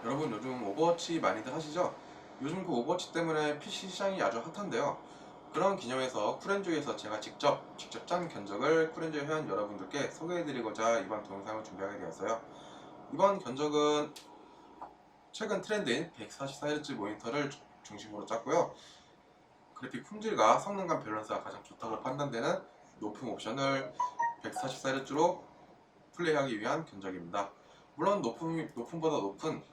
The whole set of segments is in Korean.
여러분 요즘 오버워치 많이들 하시죠? 요즘 그 오버워치 때문에 PC 시장이 아주 핫한데요. 그런 기념해서 쿨엔조이에서 제가 직접 짠 견적을 쿨엔조이 회원 여러분들께 소개해드리고자 이번 동영상을 준비하게 되었어요. 이번 견적은 최근 트렌드인 144Hz 모니터를 중심으로 짰고요. 그래픽 품질과 성능감 밸런스가 가장 좋다고 판단되는 높은 옵션을 144Hz로 플레이하기 위한 견적입니다. 물론 높음보다 높은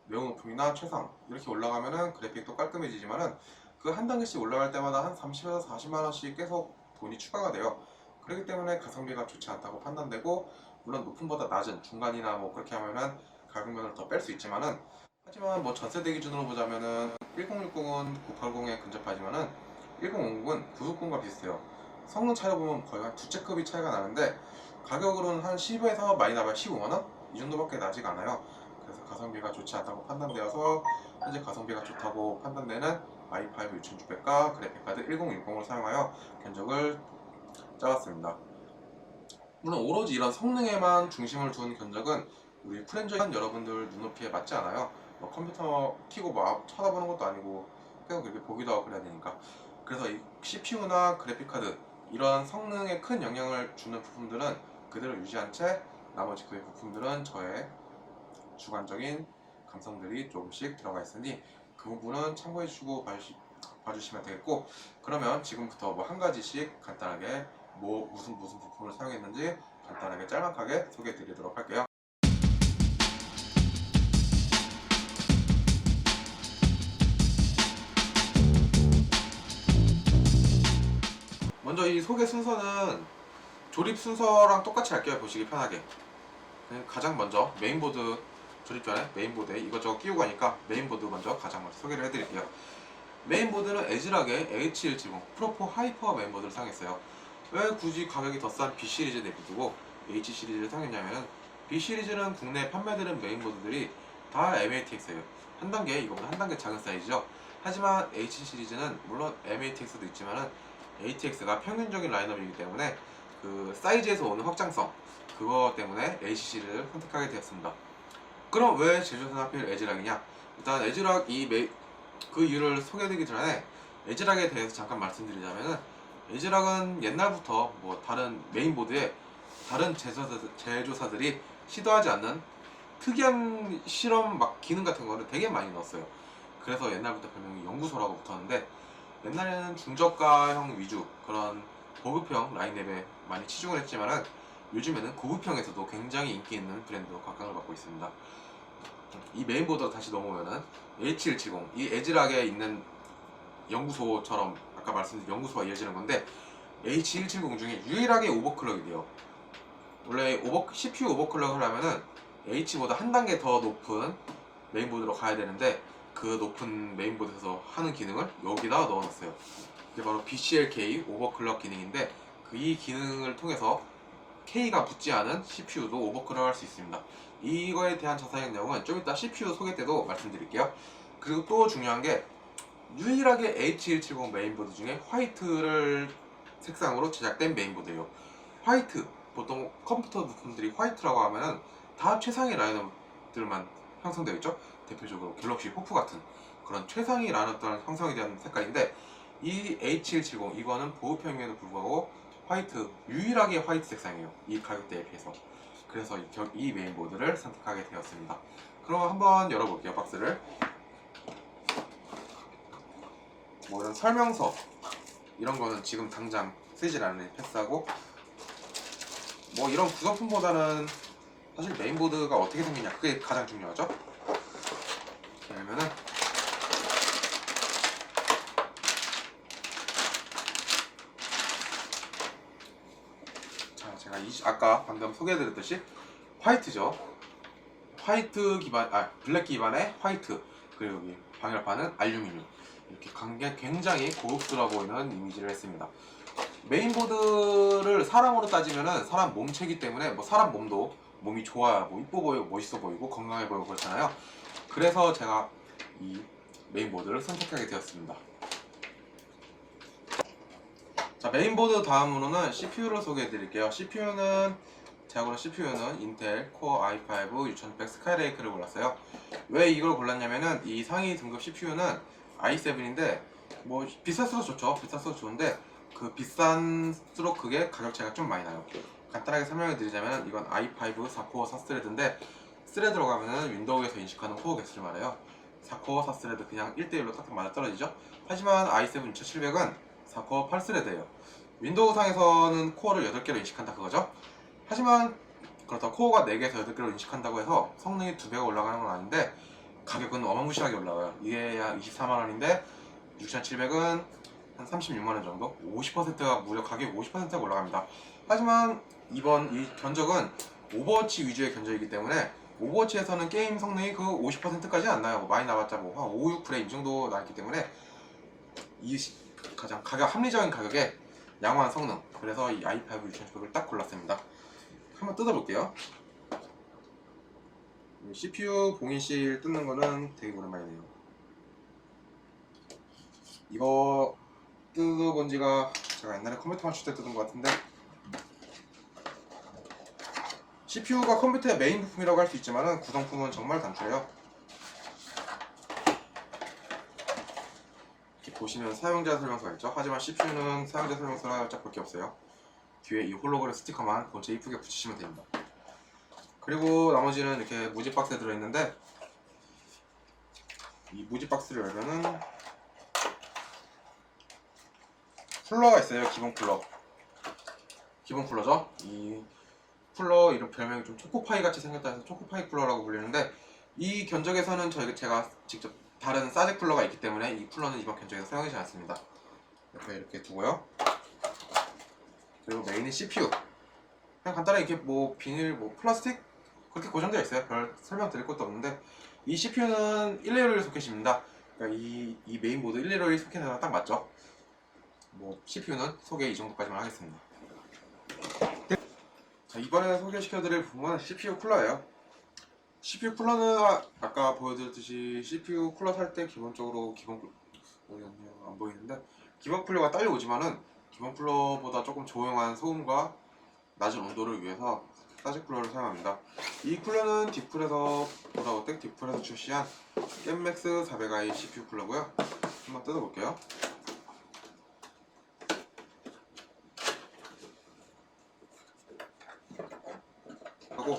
매우 높음이나 최상 이렇게 올라가면은 그래픽도 깔끔해지지만은 그 한 단계씩 올라갈 때마다 한 30에서 40만원씩 계속 돈이 추가가 돼요. 그렇기 때문에 가성비가 좋지 않다고 판단되고, 물론 높음보다 낮은 중간이나 뭐 그렇게 하면은 가격면을 더 뺄 수 있지만은, 하지만 뭐 전세대 기준으로 보자면은 1060은 980에 근접하지만은 1050은 960과 비슷해요. 성능 차이 보면 거의 한 두 채급이 차이가 나는데, 가격으로는 한 10에서 많이 나봐야 15만원? 이 정도밖에 나지가 않아요. 그래서 가성비가 좋지 않다고 판단되어서 현재 가성비가 좋다고 판단되는 i5 6600과 그래픽카드 1060을 사용하여 견적을 짜봤습니다. 물론 오로지 이런 성능에만 중심을 둔 견적은 우리 쿨엔조이 여러분들 눈높이에 맞지 않아요. 뭐 컴퓨터 키고 뭐 쳐다보는 것도 아니고 계속 이렇게 보기도 하고 그래야 되니까. 그래서 이 CPU나 그래픽카드 이런 성능에 큰 영향을 주는 부품들은 그대로 유지한 채, 나머지 그 부품들은 저의 주관적인 감성들이 조금씩 들어가 있으니 그 부분은 참고해 주시고 봐주시면 되겠고, 그러면 지금부터 뭐 한 가지씩 간단하게 뭐 무슨 부품을 사용했는지 간단하게 짤막하게 소개해 드리도록 할게요. 먼저 이 소개 순서는 조립 순서랑 똑같이 할게요. 보시기 편하게. 가장 먼저 메인보드, 조립 전에 메인보드에 이것저것 끼우고 하니까 메인보드 먼저 가장 먼저 소개를 해드릴게요. 메인보드는 에즈락의 H170 프로4 하이퍼 메인보드를 사용했어요. 왜 굳이 가격이 더 싼 B시리즈 내비두고 H시리즈를 사용했냐면, B시리즈는 국내에 판매되는 메인보드들이 다 MATX예요. 한 단계, 이거보다 한 단계 작은 사이즈죠. 하지만 H시리즈는 물론 MATX도 있지만은 ATX가 평균적인 라인업이기 때문에 그 사이즈에서 오는 확장성, 그거 때문에 H시리즈를 선택하게 되었습니다. 그럼 왜 제조사는 하필 에즈락이냐? 일단 에즈락 그 이유를 소개해드리기 전에 에즈락에 대해서 잠깐 말씀드리자면은, 에즈락은 옛날부터 뭐 다른 메인보드에 다른 제조사들이 시도하지 않는 특이한 실험 막 기능 같은 거를 되게 많이 넣었어요. 그래서 옛날부터 별명이 연구소라고 붙었는데, 옛날에는 중저가형 위주 그런 고급형 라인업에 많이 치중을 했지만은 요즘에는 고급형에서도 굉장히 인기 있는 브랜드로 각광을 받고 있습니다. 이 메인보드로 다시 넘어오면은 H170, 이 에즈락에 있는 연구소처럼 아까 말씀드린 연구소가 이어지는 건데, H170 중에 유일하게 오버클럭이 돼요. 원래 CPU 오버클럭을 하려면은 H보다 한 단계 더 높은 메인보드로 가야 되는데, 그 높은 메인보드에서 하는 기능을 여기다 넣어놨어요. 이게 바로 BCLK 오버클럭 기능인데, 그 이 기능을 통해서 K가 붙지 않은 CPU도 오버클럭 할 수 있습니다. 이거에 대한 자세한 내용은 좀 이따 CPU 소개 때도 말씀드릴게요. 그리고 또 중요한 게, 유일하게 H170 메인보드 중에 화이트를 색상으로 제작된 메인보드예요. 화이트, 보통 컴퓨터 부품들이 화이트라고 하면은 다 최상위 라인업들만 형성되어 있죠. 대표적으로 갤럭시 호프 같은 그런 최상위 라인업들 형성이 된 색깔인데, 이 H170 이거는 보급형임에도 불구하고 화이트, 유일하게 화이트 색상이에요. 이 가격대에 비해서. 그래서 이 메인보드를 선택하게 되었습니다. 그럼 한번 열어볼게요, 박스를. 뭐 이런 설명서 이런 거는 지금 당장 쓰질 않으니 패스하고, 뭐 이런 구성품보다는 사실 메인보드가 어떻게 생기냐, 그게 가장 중요하죠. 그러면은 자, 제가 아까 방금 소개해드렸듯이 화이트죠. 화이트 기반, 블랙 기반의 화이트, 그리고 여기 방열판은 알루미늄, 이렇게 굉장히 고급스러워 보이는 이미지를 했습니다. 메인보드를 사람으로 따지면은 사람 몸체이기 때문에 뭐 사람 몸도 몸이 좋아야 뭐 이뻐 보이고 멋있어 보이고 건강해 보이고 그렇잖아요. 그래서 제가 이 메인보드를 선택하게 되었습니다. 자, 메인보드 다음으로는 CPU를 소개해 드릴게요. CPU는 제가 고른 CPU는 인텔 코어 i5 6600 스카이레이크를 골랐어요. 왜 이걸 골랐냐면은 이 상위 등급 CPU는 i7인데 뭐 비쌀수록 좋죠. 비쌀수록 좋은데 그 비싼수록 그게 가격 차이가 좀 많이 나요. 간단하게 설명을 드리자면 이건 i5 4코어 4스레드인데 스레드로 가면은 윈도우에서 인식하는 코어 개수를 말해요. 4코어 4스레드 그냥 1대1로 딱딱 맞아떨어지죠. 하지만 i7 6700은 4코어 8스레드예요. 윈도우 상에서는 코어를 8개로 인식한다 그거죠. 하지만 그렇다고 코어가 4개에서 8개로 인식한다고 해서 성능이 2배가 올라가는 건 아닌데 가격은 어마무시하게 올라가요. 이게 약 24만원인데 6700은 한 36만원 정도? 50%가 무려 가격이 50%가 올라갑니다. 하지만 이번 이 견적은 오버워치 위주의 견적이기 때문에 오버워치에서는 게임 성능이 그 50%까지 안 나요. 많이 나왔자 뭐 한 5, 6프레임 이 정도 나왔기 때문에 이 가장 가격 합리적인 가격에 양호한 성능, 그래서 이 i5 6600을 딱 골랐습니다. 한번 뜯어볼게요. CPU 봉인실 뜯는 거는 되게 오랜만이네요. 이거 뜯어본 지가 제가 옛날에 컴퓨터 맞출 때 뜯은 것 같은데, CPU가 컴퓨터의 메인 부품이라고 할 수 있지만 구성품은 정말 단순해요. 이렇게 보시면 사용자 설명서가 있죠. 하지만 CPU는 사용자 설명서가 짝 볼 게 없어요. 뒤에 이 홀로그램 스티커만 본체 이쁘게 붙이시면 됩니다. 그리고 나머지는 이렇게 무지 박스에 들어있는데, 이 무지 박스를 열면은 쿨러가 있어요. 기본 쿨러. 기본 쿨러죠. 이 쿨러 이름 별명이 좀 초코파이 같이 생겼다 해서 초코파이 쿨러라고 불리는데, 이 견적에서는 제가 직접 다른 사제 쿨러가 있기 때문에 이 쿨러는 이번 견적에서 사용하지 않습니다. 옆에 이렇게 두고요. 그리고 메인은 CPU. 그냥 간단하게 이렇게 뭐 비닐, 뭐 플라스틱 그렇게 고정되어 있어요. 별 설명 드릴 것도 없는데, 이 CPU는 115일 소켓입니다. 그러니까 이 메인보드 115일 소켓에서 딱 맞죠. 뭐 CPU는 소개 이 정도까지만 하겠습니다. 자, 이번에 소개시켜드릴 부분은 CPU 쿨러예요. CPU 쿨러는 아까 보여드렸듯이 CPU 쿨러 살 때 기본적으로 어디갔네요? 안 보이는데 기본 쿨러가 딸려오지만은 기본 쿨러보다 조금 조용한 소음과 낮은 온도를 위해서 사제 쿨러를 사용합니다. 이 쿨러는 딥쿨에서 보다고텍 딥쿨에서 출시한 겜맥스 400i CPU 쿨러고요. 한번 뜯어볼게요. 하고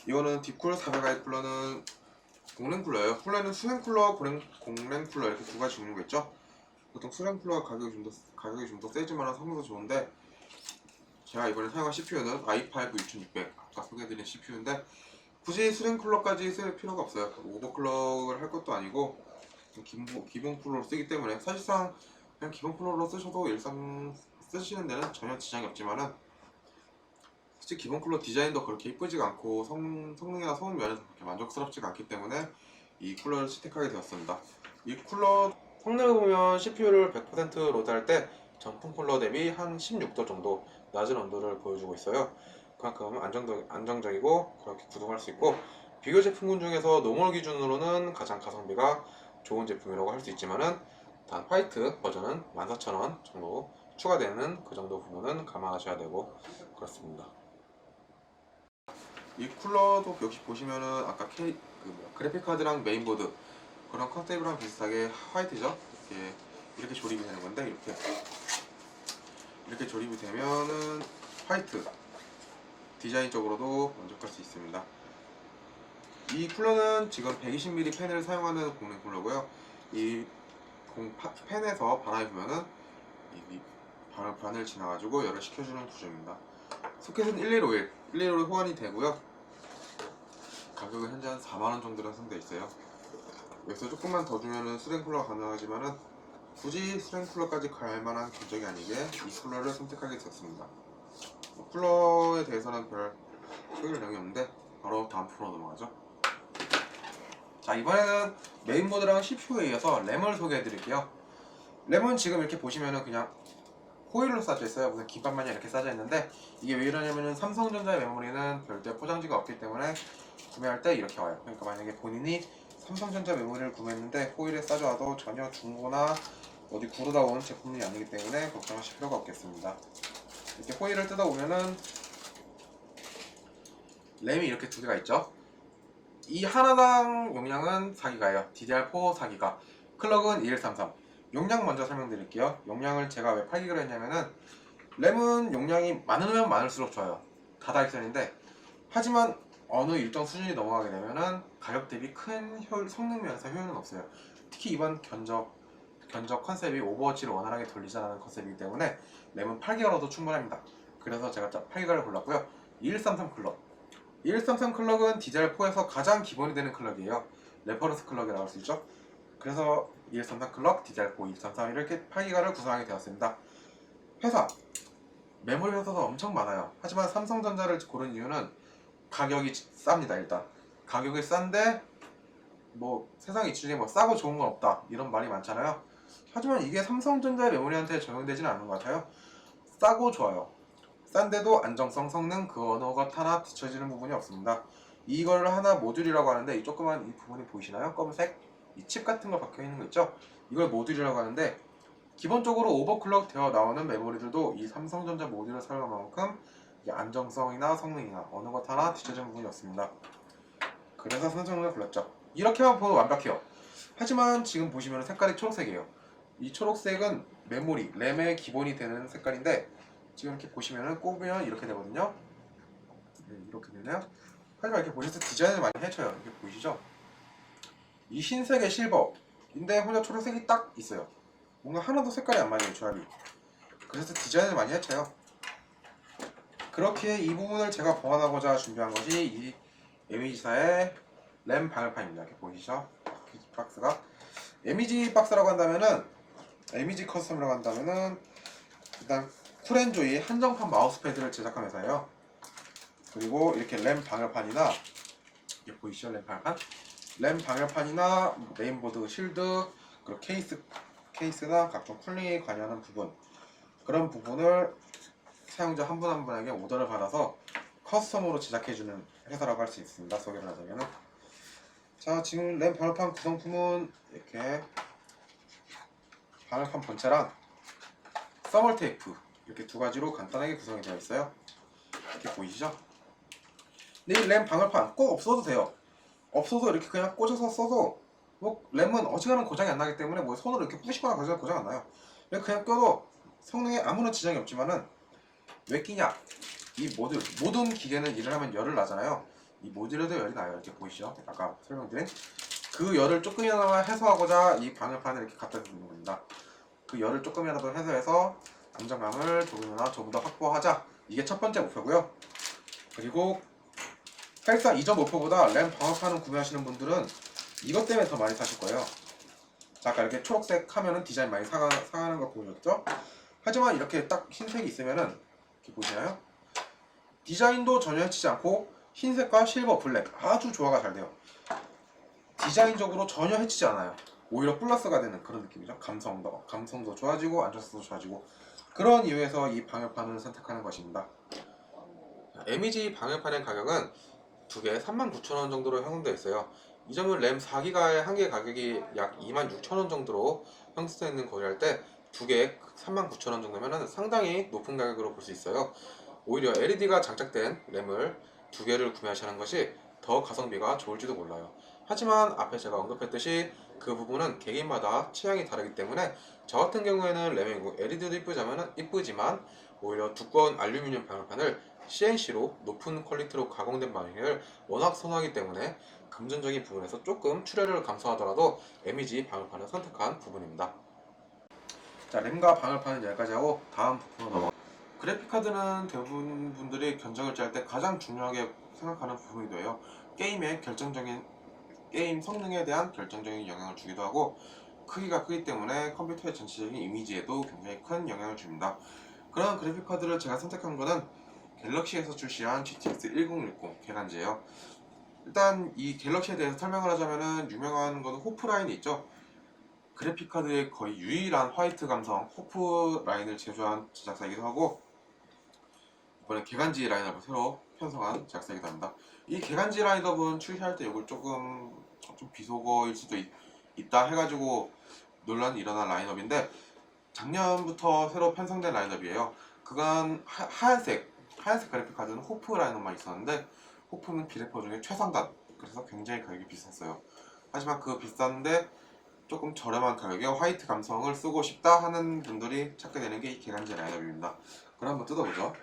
이거는 딥쿨 400i 쿨러는 공랭 쿨러예요. 쿨러는 수냉 쿨러, 공랭 쿨러 이렇게 두 가지 종류가 있죠. 보통 수냉 쿨러가 가격이 좀 더 세지만 성능도 좋은데, 제가 이번에 사용한 CPU는 i5 6600 아까 소개해드린 CPU인데 굳이 수냉 쿨러까지 쓸 필요가 없어요. 오버클럭을 할 것도 아니고 기본 쿨러로 쓰기 때문에 사실상 그냥 기본 쿨러로 쓰셔도 일상 쓰시는 데는 전혀 지장이 없지만은, 솔직히 기본 쿨러 디자인도 그렇게 이쁘지가 않고 성능이나 소음 면에서 그렇게 만족스럽지가 않기 때문에 이 쿨러를 채택하게 되었습니다. 이 쿨러 성능을 보면 CPU를 100% 로드할 때 정품 쿨러 대비 한 16도 정도 낮은 온도를 보여주고 있어요. 그만큼 안정적이고 그렇게 구동할 수 있고, 비교 제품군 중에서 노멀 기준으로는 가장 가성비가 좋은 제품이라고 할 수 있지만은 단 화이트 버전은 14,000원 정도 추가되는 그 정도 부분은 감안하셔야 되고 그렇습니다. 이 쿨러도 역시 보시면은 아까 그래픽 카드랑 메인보드 그런 컨셉이랑 비슷하게 화이트죠. 이렇게 조립이 되는 건데, 이렇게 조립이 되면은 화이트 디자인적으로도 만족할 수 있습니다. 이 쿨러는 지금 120mm 팬을 사용하는 공랭 쿨러고요. 이 팬에서 바람이 불면은 이 바늘 지나가지고 열을 식혀주는 구조입니다. 소켓은 1151 호환이 되고요. 가격은 현재 한 4만원 정도로 형성되어 있어요. 여기서 조금만 더 주면은 수냉 쿨러가 가능하지만은 굳이 수냉 쿨러까지 갈 만한 견적이 아니기에 이 쿨러를 선택하게 되었습니다. 쿨러에 대해서는 별 소개할 내용이 없는데 바로 다음 프로 넘어가죠. 자, 이번에는 메인보드랑 CPU에 이어서 램을 소개해 드릴게요. 램은 지금 이렇게 보시면은 그냥 호일로 싸져 있어요. 무슨 김밥 마냥 이렇게 싸져 있는데, 이게 왜 이러냐면은 삼성전자의 메모리는 별도의 포장지가 없기 때문에 구매할 때 이렇게 와요. 그러니까 만약에 본인이 삼성전자 메모리를 구매했는데 호일에 싸져 와도 전혀 중고나 어디 구르다 온 제품이 아니기 때문에 걱정하실 필요가 없겠습니다. 이렇게 호일을 뜯어보면은 램이 이렇게 두 개가 있죠. 이 하나당 용량은 4기가예요. DDR4 4기가. 클럭은 2133. 용량 먼저 설명드릴게요. 용량을 제가 왜 8기가로 했냐면은 램은 용량이 많으면 많을수록 좋아요. 다다익선인데 하지만 어느 일정 수준이 넘어가게 되면은 가격 대비 큰 성능 면에서 효율은 없어요. 특히 이번 견적 컨셉이 오버워치를 원활하게 돌리자는 컨셉이기 때문에 램은 8기가로도 충분합니다. 그래서 제가 8기가를 골랐고요. 2133 클럭. 2133 클럭은 DDR4에서 가장 기본이 되는 클럭이에요. 레퍼런스 클럭이라고 할 수 있죠. 그래서 2133 클럭, DDR4 2133 이렇게 8기가를 구성하게 되었습니다. 회사 메모리 회사가 엄청 많아요. 하지만 삼성전자를 고른 이유는 가격이 쌉니다. 일단 가격이 싼데 뭐 세상 이치중에 뭐 싸고 좋은 건 없다 이런 말이 많잖아요. 하지만 이게 삼성전자의 메모리한테 적용되지는 않는 것 같아요. 싸고 좋아요. 싼데도 안정성, 성능 그 어느 것 하나 뒤처지는 부분이 없습니다. 이걸 하나 모듈이라고 하는데 이 조그만 이 부분이 보이시나요? 검은색 이 칩 같은 거 박혀 있는 거 있죠? 이걸 모듈이라고 하는데 기본적으로 오버클럭 되어 나오는 메모리들도 이 삼성전자 모듈을 사용한 만큼 안정성이나 성능이나 어느 것 하나 뒤처지는 부분이 없습니다. 그래서 삼성전자를 골랐죠. 이렇게만 보면 완벽해요. 하지만 지금 보시면 색깔이 초록색이에요. 이 초록색은 메모리, 램의 기본이 되는 색깔인데 지금 이렇게 보시면은 꼽으면 이렇게 되거든요. 네, 이렇게 되네요. 하지만 이렇게 보셔서 디자인을 많이 해쳐요. 이렇게 보이시죠? 이 흰색의 실버인데 혼자 초록색이 딱 있어요. 뭔가 하나도 색깔이 안 맞아요, 조합이. 그래서 디자인을 많이 해쳐요. 그렇게 이 부분을 제가 보완하고자 준비한 것이 이 에미지사의 램 방열판입니다. 이렇게 보이시죠? 박스가 에미지 박스라고 한다면은 에미지 커스텀이라고 한다면은 일단 쿨앤조이 한정판 마우스패드를 제작한 회사예요. 그리고 이렇게 램 방열판이나 이게 보이시죠? 램 방열판? 램 방열판이나 메인보드 실드 그리고 케이스나 각종 쿨링에 관여하는 부분 그런 부분을 사용자 한 분 한 분에게 오더를 받아서 커스텀으로 제작해주는 회사라고 할 수 있습니다. 소개를 하자면은 자 지금 램 방열판 구성품은 이렇게 방열판 본체랑 서멀 테이프 이렇게 두 가지로 간단하게 구성이 되어 있어요. 이렇게 보이시죠? 근데 이 램 방열판 꼭 없어도 돼요. 없어도 이렇게 그냥 꽂아서 써도 뭐 램은 어지간한 고장이 안 나기 때문에 뭐 손으로 이렇게 부시거나 그러면 고장 안 나요. 그냥 껴도 성능에 아무런 지장이 없지만은 왜 끼냐? 이 모든 기계는 일을 하면 열을 나잖아요. 이 모듈에도 열이 나요. 이렇게 보이시죠? 아까 설명드린 그 열을 조금이나마 해소하고자 이 방열판을 이렇게 갖다 주는 겁니다. 그 열을 조금이라도 해소해서 안정감을 조금 더 확보하자. 이게 첫 번째 목표고요. 그리고 사실상 이전 목표보다 램 방열판을 구매하시는 분들은 이것 때문에 더 많이 사실 거예요. 자, 아까 이렇게 초록색 하면은 디자인 많이 사가는 거 보셨죠? 하지만 이렇게 딱 흰색이 있으면은 이렇게 보시나요? 디자인도 전혀 해치지 않고 흰색과 실버, 블랙 아주 조화가 잘 돼요. 디자인적으로 전혀 해치지 않아요. 오히려 플러스가 되는 그런 느낌이죠. 감성도 좋아지고 안정성도 좋아지고 그런 이유에서 이 방열판을 선택하는 것입니다. 에미지 방열판의 가격은 두 개 39,000원 정도로 형성되어 있어요. 이 점은 램 4기가의 한 개 가격이 약 26,000원 정도로 형성되어 있는 거를 할 때 두 개 39,000원 정도면 상당히 높은 가격으로 볼 수 있어요. 오히려 LED가 장착된 램을 두 개를 구매하시는 것이 더 가성비가 좋을지도 몰라요. 하지만 앞에 제가 언급했듯이 그 부분은 개개인마다 취향이 다르기 때문에 저 같은 경우에는 램이고 LED도 이쁘지만 오히려 두꺼운 알루미늄 방열판을 CNC로 높은 퀄리티로 가공된 방향을 워낙 선호하기 때문에 금전적인 부분에서 조금 출혈을 감수하더라도 MEG 방열판을 선택한 부분입니다. 자, 램과 방열판은 여기까지 하고 다음 부분으로 넘어갑니다. 그래픽카드는 대부분 분들이 견적을 짤 때 가장 중요하게 생각하는 부분이기도 해요. 게임 성능에 대한 결정적인 영향을 주기도 하고 크기가 크기 때문에 컴퓨터의 전체적인 이미지에도 굉장히 큰 영향을 줍니다. 그런 그래픽카드를 제가 선택한 거는 갤럭시에서 출시한 GTX 1060 계란지예요. 일단 이 갤럭시에 대해서 설명을 하자면은 유명한 거는 호프 라인이 있죠. 그래픽카드의 거의 유일한 화이트 감성 호프 라인을 제조한 제작사이기도 하고 이번에 개간지 라인업을 새로 편성한 제작사이기도 합니다. 이 개간지 라인업은 출시할 때 이걸 좀 비속어일 수도 있다 해가지고 논란이 일어난 라인업인데 작년부터 새로 편성된 라인업이에요. 그간 하얀색 그래픽카드는 호프 라인업만 있었는데 호프는 비래퍼 중에 최상단, 그래서 굉장히 가격이 비쌌어요. 하지만 그 비싼데 조금 저렴한 가격에 화이트 감성을 쓰고 싶다 하는 분들이 찾게 되는 게 이 개간지 라인업입니다. 그럼 한번 뜯어보죠.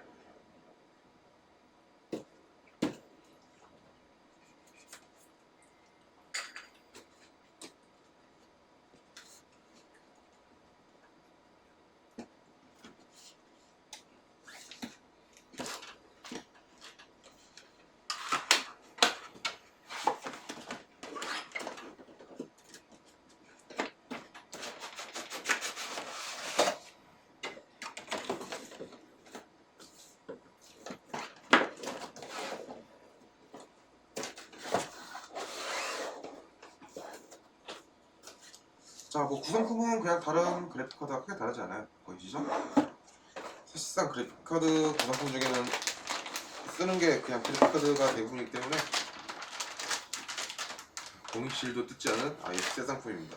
자, 뭐 구성품은 그냥 다른 그래픽카드와 크게 다르지 않아요. 보이시죠? 사실상 그래픽카드 구성품 중에는 쓰는 게 그냥 그래픽카드가 대부분이기 때문에 공익실도 뜯지 않은 아예 새 상품입니다.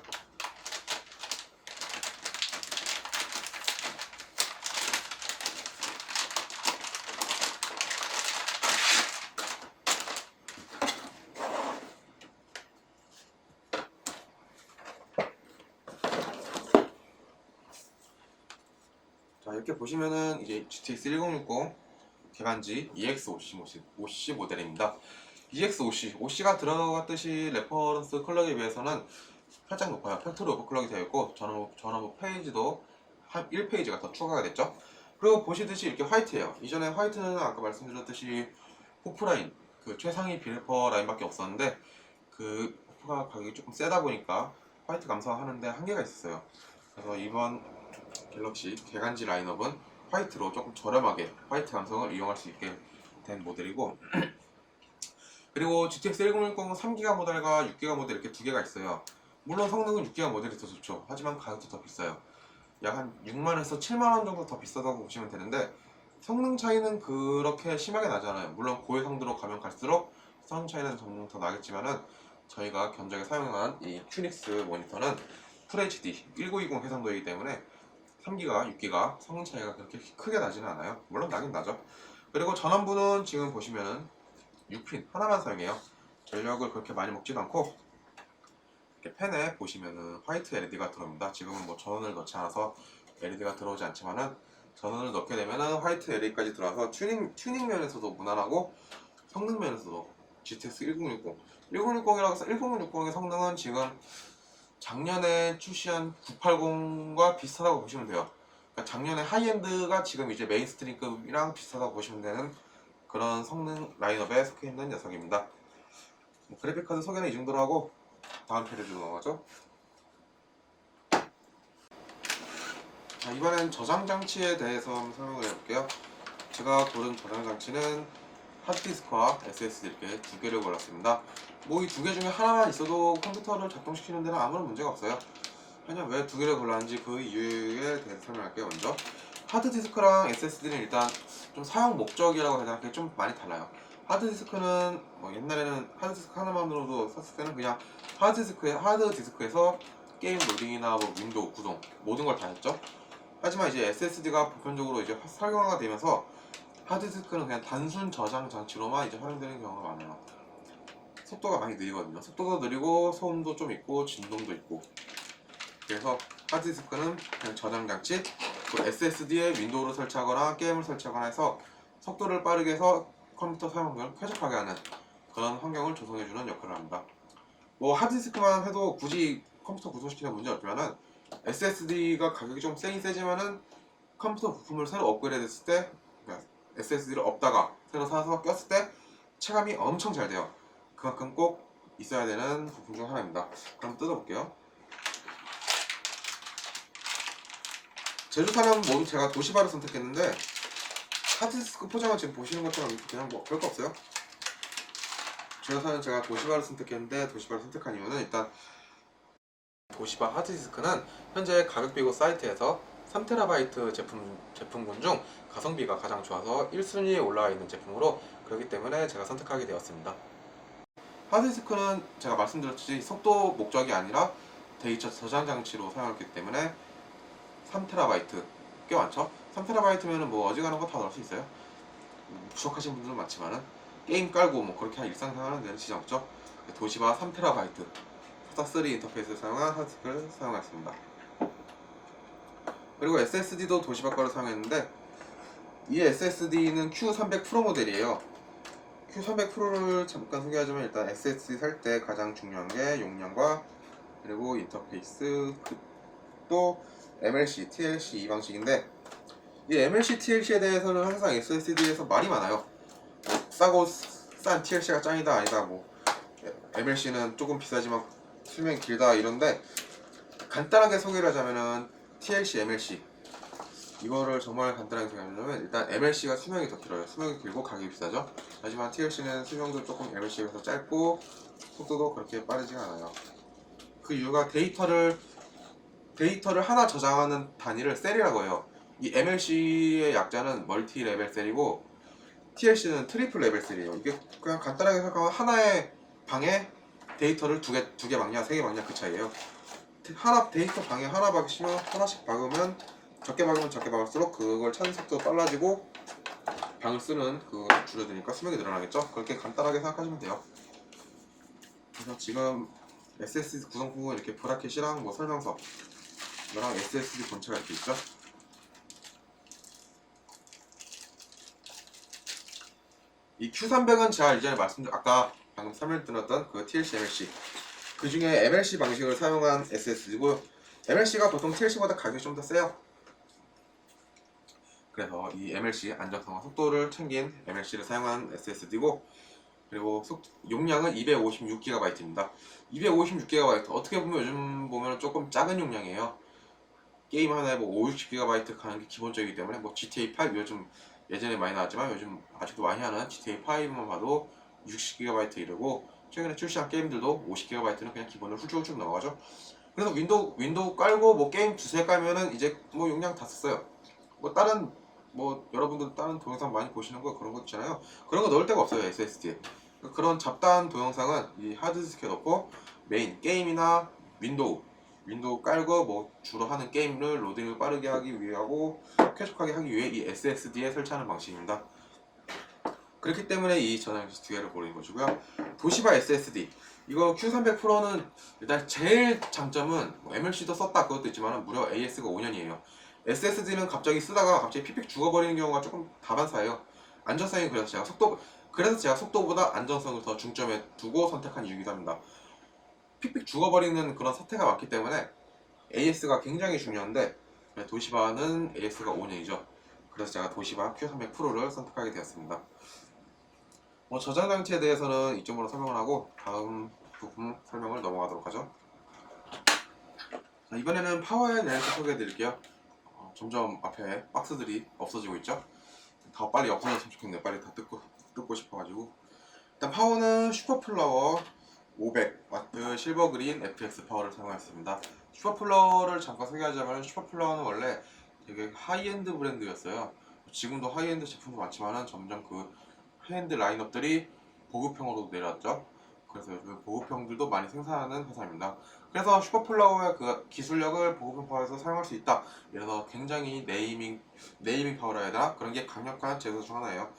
자, 이렇게 보시면은 이제 GTX 1060 개간지 EX50 모델입니다. EX50가 들어갔듯이 레퍼런스 클럭에 비해서는 살짝 높아요. 팩토리 오버클럭이 되어 있고 전원부 페이지도 한 1페이지가 더 추가가 됐죠. 그리고 보시듯이 이렇게 화이트예요. 이전에 화이트는 아까 말씀드렸듯이 호프라인, 그 최상위 비래퍼 라인밖에 없었는데 그 호프가 가격이 조금 세다 보니까 화이트 감소하는데 한계가 있었어요. 그래서 이번 갤럭시 개간지 라인업은 화이트로 조금 저렴하게 화이트 감성을 이용할 수 있게 된 모델이고, 그리고 GTX 1060은 3기가 모델과 6기가 모델 이렇게 두 개가 있어요. 물론 성능은 6기가 모델이 더 좋죠. 하지만 가격도 더 비싸요. 약 한 6만원에서 7만원 정도 더 비싸다고 보시면 되는데 성능 차이는 그렇게 심하게 나지 않아요. 물론 고해상도로 가면 갈수록 성능 차이는 점점 더 나겠지만은 저희가 견적에 사용한 이 큐닉스 모니터는 FHD 1920 해상도이기 때문에 3기가 6기가 성능 차이가 그렇게 크게 나지는 않아요. 물론 나긴 나죠. 그리고 전원부는 지금 보시면은 6핀 하나만 사용해요. 전력을 그렇게 많이 먹지도 않고, 이렇게 펜에 보시면은 화이트 LED가 들어옵니다. 지금은 뭐 전원을 넣지 않아서 LED가 들어오지 않지만은 전원을 넣게 되면은 화이트 LED까지 들어와서 튜닝 면에서도 무난하고 성능 면에서도 GTX 1060 1060이라고 해서 1060의 성능은 지금 작년에 출시한 980과 비슷하다고 보시면 돼요. 그러니까 작년에 하이엔드가 지금 이제 메인스트림급이랑 비슷하다고 보시면 되는 그런 성능 라인업에 속해 있는 녀석입니다. 그래픽카드 소개는 이 정도로 하고 다음 페이지로 넘어가죠. 자, 이번엔 저장 장치에 대해서 한번 설명을 해볼게요. 제가 고른 저장 장치는 하드디스크와 SSD 이렇게 두 개를 골랐습니다. 뭐 이 두 개 중에 하나만 있어도 컴퓨터를 작동시키는 데는 아무런 문제가 없어요. 하지만 왜 두 개를 골랐는지 그 이유에 대해서 설명할게요. 먼저 하드디스크랑 SSD는 일단 좀 사용 목적이라고 해야 되나, 그게 좀 많이 달라요. 하드디스크는 뭐 옛날에는 하드디스크 하나만으로도 썼을 때는 그냥 하드디스크에서 게임 로딩이나 뭐 윈도우 구동 모든 걸 다 했죠. 하지만 이제 SSD가 보편적으로 이제 활성화가 되면서 하드디스크는 그냥 단순 저장 장치로만 이제 활용되는 경우가 많아요. 속도가 많이 느리거든요. 속도도 느리고 소음도 좀 있고 진동도 있고. 그래서 하드디스크는 그냥 저장 장치, SSD에 윈도우를 설치하거나 게임을 설치하거나 해서 속도를 빠르게 해서 컴퓨터 사용을 쾌적하게 하는 그런 환경을 조성해주는 역할을 합니다. 뭐 하드디스크만 해도 굳이 컴퓨터 구성시키는 문제 없지만은 SSD가 가격이 좀 세긴 세지만은 컴퓨터 부품을 새로 업그레이드 했을 때, 그러니까 SSD를 없다가 새로 사서 꼈을 때 체감이 엄청 잘 돼요. 그만큼 꼭 있어야 되는 부품 중 하나입니다. 그럼 뜯어볼게요. 제조사는 모두 제가 도시바를 선택했는데 하드디스크 포장은 지금 보시는 것처럼 그냥 뭐 별거 없어요. 제조사는 제가 도시바를 선택했는데 도시바를 선택한 이유는 일단 도시바 하드디스크는 현재 가격비고 사이트에서 3TB 제품군 중 가성비가 가장 좋아서 1순위에 올라와 있는 제품으로, 그렇기 때문에 제가 선택하게 되었습니다. 하드디스크는 제가 말씀드렸듯이 속도 목적이 아니라 데이터 저장 장치로 사용했기 때문에 3TB 꽤 많죠? 3TB면은 뭐 어지간한 거 다 넣을 수 있어요. 부족하신 분들은 많지만은 게임 깔고 뭐 그렇게 일상생활 하는 데는 지장 없죠. 도시바 3TB SATA 3 인터페이스를 사용한 하드디스크를 사용했습니다. 그리고 SSD도 도시바 거를 사용했는데 이 SSD는 Q300 프로 모델이에요. Q300 프로를 잠깐 소개하자면 일단 SSD 살 때 가장 중요한 게 용량과 그리고 인터페이스 또 MLC, TLC 이 방식인데 이 MLC, TLC에 대해서는 항상 SSD에서 말이 많아요. 싸고 싼 TLC가 짱이다 아니다 뭐 MLC는 조금 비싸지만 수명이 길다 이런데 간단하게 소개를 하자면은 TLC, MLC 이거를 정말 간단하게 소개하려면 일단 MLC가 수명이 더 길어요. 수명이 길고 가격이 비싸죠. 하지만 TLC는 수명도 조금 MLC에 비해서 짧고 속도도 그렇게 빠르지가 않아요. 그 이유가 데이터를 하나 저장하는 단위를 셀이라고 해요. 이 MLC의 약자는 멀티 레벨 셀이고 TLC는 트리플 레벨 셀이에요. 이게 그냥 간단하게 생각하면 하나의 방에 데이터를 두 개 박냐 세 개 박냐 그 차이예요. 하나 데이터 방에 하나 박으시면 하나씩 박으면 적게 박으면 적게 박을수록 그걸 찾는 속도가 빨라지고 방을 쓰는 그거 줄어드니까 수명이 늘어나겠죠. 그렇게 간단하게 생각하시면 돼요. 그래서 지금 SSD 구성품은 이렇게 브라켓이랑 뭐 설명서 이거랑 SSD 본체가 이렇게 있죠. 이 Q300은 제가 이전에 아까 방금 설명드렸던 그 TLC, MLC 그 중에 MLC 방식을 사용한 SSD고 MLC가 보통 TLC보다 가격이 좀 더 세요. 그래서 이 MLC 안정성과 속도를 챙긴 MLC를 사용한 SSD고 그리고 용량은 256GB입니다. 256GB 어떻게 보면 요즘 보면 조금 작은 용량이에요. 게임 하나에 뭐 5, 60GB 가는 게 기본적이기 때문에 뭐 GTA5 요즘 예전에 많이 나왔지만 요즘 아직도 많이 하는 GTA5만 봐도 60GB 이르고 최근에 출시한 게임들도 50GB는 그냥 기본으로 훌쩍훌쩍 넘어가죠. 그래서 윈도우 깔고 뭐 게임 두세 깔면은 이제 뭐 용량 다 썼어요. 뭐 다른 뭐 여러분들 다른 동영상 많이 보시는 거 그런 거 있잖아요. 그런 거 넣을 데가 없어요 SSD에. 그런 잡다한 동영상은 이 하드디스크에 넣고 메인 게임이나 윈도우 깔고 뭐 주로 하는 게임을 로딩을 빠르게 하기 위해 하고 쾌적하게 하기 위해 이 SSD에 설치하는 방식입니다. 그렇기 때문에 이 전화기기 두 개를 고르는 것이고요. 도시바 SSD 이거 Q300 프로는 일단 제일 장점은 뭐 MLC도 썼다 그것도 있지만 무려 AS가 5년이에요. SSD는 갑자기 쓰다가 갑자기 픽픽 죽어버리는 경우가 조금 다반사예요. 안전성이 그래서 제가 속도보다 안전성을 더 중점에 두고 선택한 이유이기도 합니다. 픽픽 죽어버리는 그런 사태가 많기 때문에 AS가 굉장히 중요한데 도시바는 AS가 5년이죠. 그래서 제가 도시바 Q300 프로를 선택하게 되었습니다. 뭐 저장 장치에 대해서는 이쪽으로 설명을 하고 다음 부분 설명을 넘어가도록 하죠. 자, 이번에는 파워에 대해서 소개해 드릴게요. 점점 앞에 박스들이 없어지고 있죠. 더 빨리 없어졌으면 좋겠네요. 빨리 다 뜯고 싶어가지고. 일단 파워는 슈퍼플라워 500W 실버그린 FX 파워를 사용했습니다. 슈퍼플라워를 잠깐 소개하자면 슈퍼플라워는 원래 되게 하이엔드 브랜드였어요. 지금도 하이엔드 제품도 많지만 점점 그 하이엔드 라인업들이 보급형으로 내려왔죠. 그래서 그 보급형들도 많이 생산하는 회사입니다. 그래서 슈퍼플라워의 그 기술력을 보급형 파워에서 사용할 수 있다. 그래서 굉장히 네이밍 파워라 해야 되나? 그런 게 강력한 제조 중 하나예요.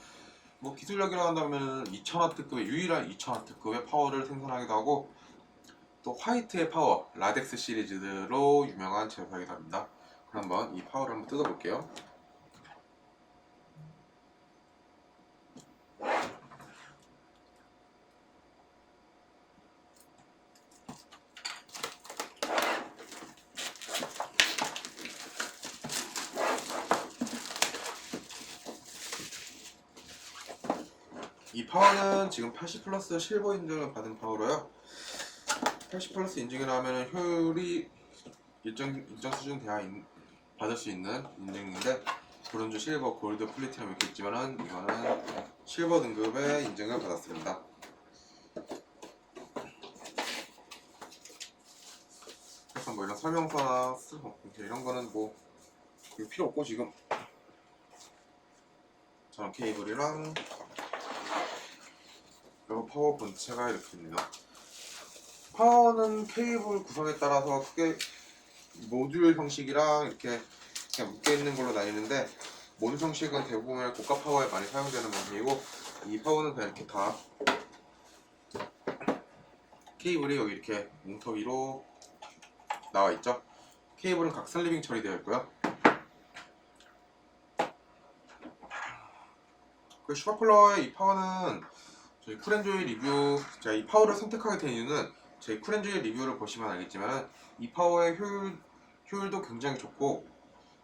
뭐 기술력이라 한다면 2000W급의 유일한 2000W급의 파워를 생산하기도 하고 또 화이트의 파워, 라덱스 시리즈로 유명한 제조사이기도 합니다. 그럼 한번 이 파워를 한번 뜯어볼게요. 이 파워는 지금 80플러스 실버 인증을 받은 파워로요. 80플러스 인증을 하면 효율이 일정 수준 받을 수 있는 인증인데 브론즈, 실버, 골드, 플래티넘 이렇게 있지만은 이거는 실버 등급의 인증을 받았습니다. 그래서 뭐 이런 설명서나 이런 거는 뭐 필요 없고 지금 저는 케이블이랑 그리고 파워 본체가 이렇게 됩니다. 파워는 케이블 구성에 따라서 크게 모듈 형식이랑 이렇게 그냥 묶여있는 걸로 나뉘는데 모듈 형식은 대부분 고가 파워에 많이 사용되는 방식이고 이 파워는 그냥 이렇게 다 케이블이 여기 이렇게 뭉터 위로 나와 있죠. 케이블은 각 슬리빙 처리되어 있고요. 그 슈퍼쿨러의 이 파워는 저희 쿨앤조이 리뷰, 제가 이 파워를 선택하게 된 이유는 저희 쿨앤조이 리뷰를 보시면 알겠지만 이 파워의 효율도 굉장히 좋고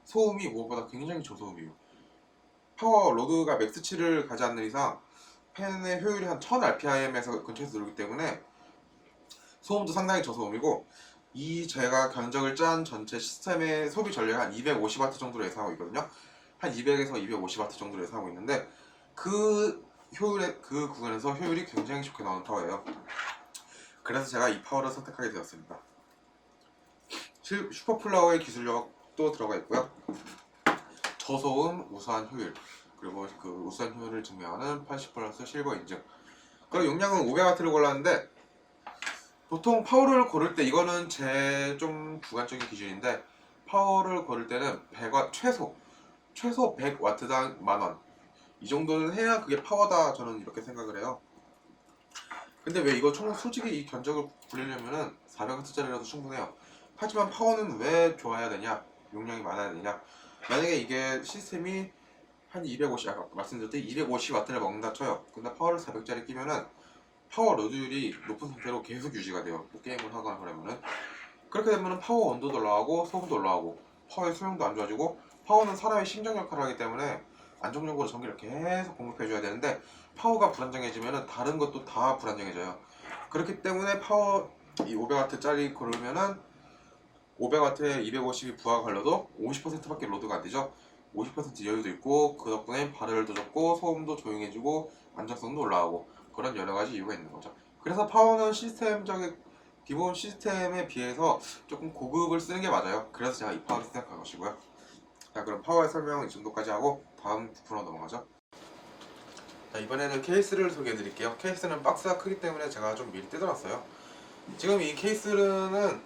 소음이 무엇보다 굉장히 저소음이에요. 파워 로드가 맥스치를 가지 않는 이상 팬의 효율이 한 1000rpm에서 근처에서 누르기 때문에 소음도 상당히 저소음이고, 이 제가 견적을 짠 전체 시스템의 소비 전력이 한 250W 정도로 예상하고 있거든요. 한 200에서 250W 정도로 예상하고 있는데 그 구간에서 효율이 굉장히 좋게 나오는 파워예요. 그래서 제가 이 파워를 선택하게 되었습니다. 슈퍼플라워의 기술력도 들어가 있고요. 저소음, 우수한 효율, 그리고 그 우수한 효율을 증명하는 80+ 실버 인증. 그리고 용량은 500W를 골랐는데, 보통 파워를 고를 때, 이거는 제 좀 주관적인 기준인데, 파워를 고를 때는 100W 최소 100W당 10,000원, 이 정도는 해야 그게 파워다, 저는 이렇게 생각을 해요. 근데 왜 이거 솔직히 이 견적을 굴리려면은 400W짜리라도 충분해요. 하지만 파워는 왜 좋아야 되냐, 용량이 많아야 되냐. 만약에 이게 시스템이 한 250, 아까 말씀드렸듯이 250W를 먹는다 쳐요. 근데 파워를 400짜리 끼면은 파워 로드율이 높은 상태로 계속 유지가 돼요. 뭐 게임을 하거나 그러면은. 그렇게 되면은 파워 온도도 올라가고 소음도 올라가고 파워의 수명도 안 좋아지고, 파워는 사람의 심장 역할을 하기 때문에 안정적으로 전기를 계속 공급해줘야 되는데, 파워가 불안정해지면은 다른 것도 다 불안정해져요. 그렇기 때문에 파워 이 500W짜리 고르면은 500W에 250이 부하가 걸려도 50%밖에 로드가 안 되죠. 50% 여유도 있고, 그 덕분에 발열도 적고 소음도 조용해지고 안정성도 올라가고, 그런 여러 가지 이유가 있는 거죠. 그래서 파워는 시스템적인 기본 시스템에 비해서 조금 고급을 쓰는 게 맞아요. 그래서 제가 이 파워를 선택한 것이고요. 자, 그럼 파워의 설명은 이 정도까지 하고 다음 부분으로 넘어가죠. 자, 이번에는 케이스를 소개해 드릴게요. 케이스는 박스가 크기 때문에 제가 좀 미리 뜯어놨어요. 지금 이 케이스는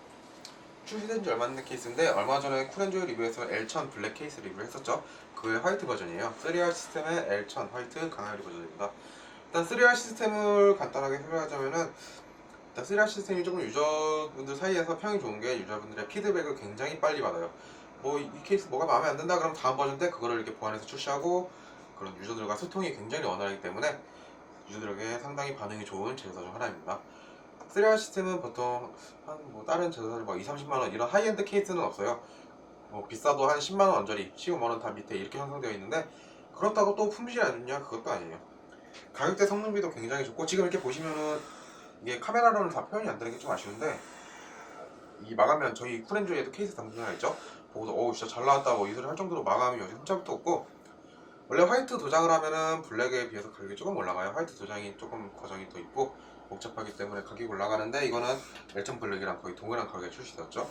출시된 지 얼마 안 된 케이스인데, 얼마 전에 쿨앤조이 리뷰에서 L1000 블랙 케이스 리뷰를 했었죠. 그의 화이트 버전이에요. 3R 시스템의 L1000 화이트 강하리 버전입니다. 일단 3R 시스템을 간단하게 설명하자면은, 일단 3R 시스템이 조금 유저분들 사이에서 평이 좋은 게, 유저분들의 피드백을 굉장히 빨리 받아요. 뭐 이 케이스 뭐가 마음에 안 든다 그럼 다음 버전 때 그거를 이렇게 보완해서 출시하고, 그런 유저들과 소통이 굉장히 원활하기 때문에 유저들에게 상당히 반응이 좋은 제조사 중 하나입니다. 3R 시스템은 보통 뭐 다른 제조사들 막 2-30만원 이런 하이엔드 케이스는 없어요. 뭐 비싸도 한 10만원 언저리, 15만원 다 밑에 이렇게 형성되어 있는데, 그렇다고 또 품질이 안 좋냐? 그것도 아니에요. 가격대 성능비도 굉장히 좋고, 지금 이렇게 보시면은 이게 카메라로는 다 표현이 안 되는 게 좀 아쉬운데, 이 마감면 저희 쿨앤조이에도 케이스 담당자 있죠? 보고서 어우 진짜 잘 나왔다 뭐 이 소리 할 정도로 마감이 요즘 흠잡도 없고, 원래 화이트 도장을 하면은 블랙에 비해서 가격이 조금 올라가요. 화이트 도장이 조금 과정이 더 있고 복잡하기 때문에 가격이 올라가는데, 이거는 L1000 블랙이랑 거의 동일한 가격에 출시되었죠.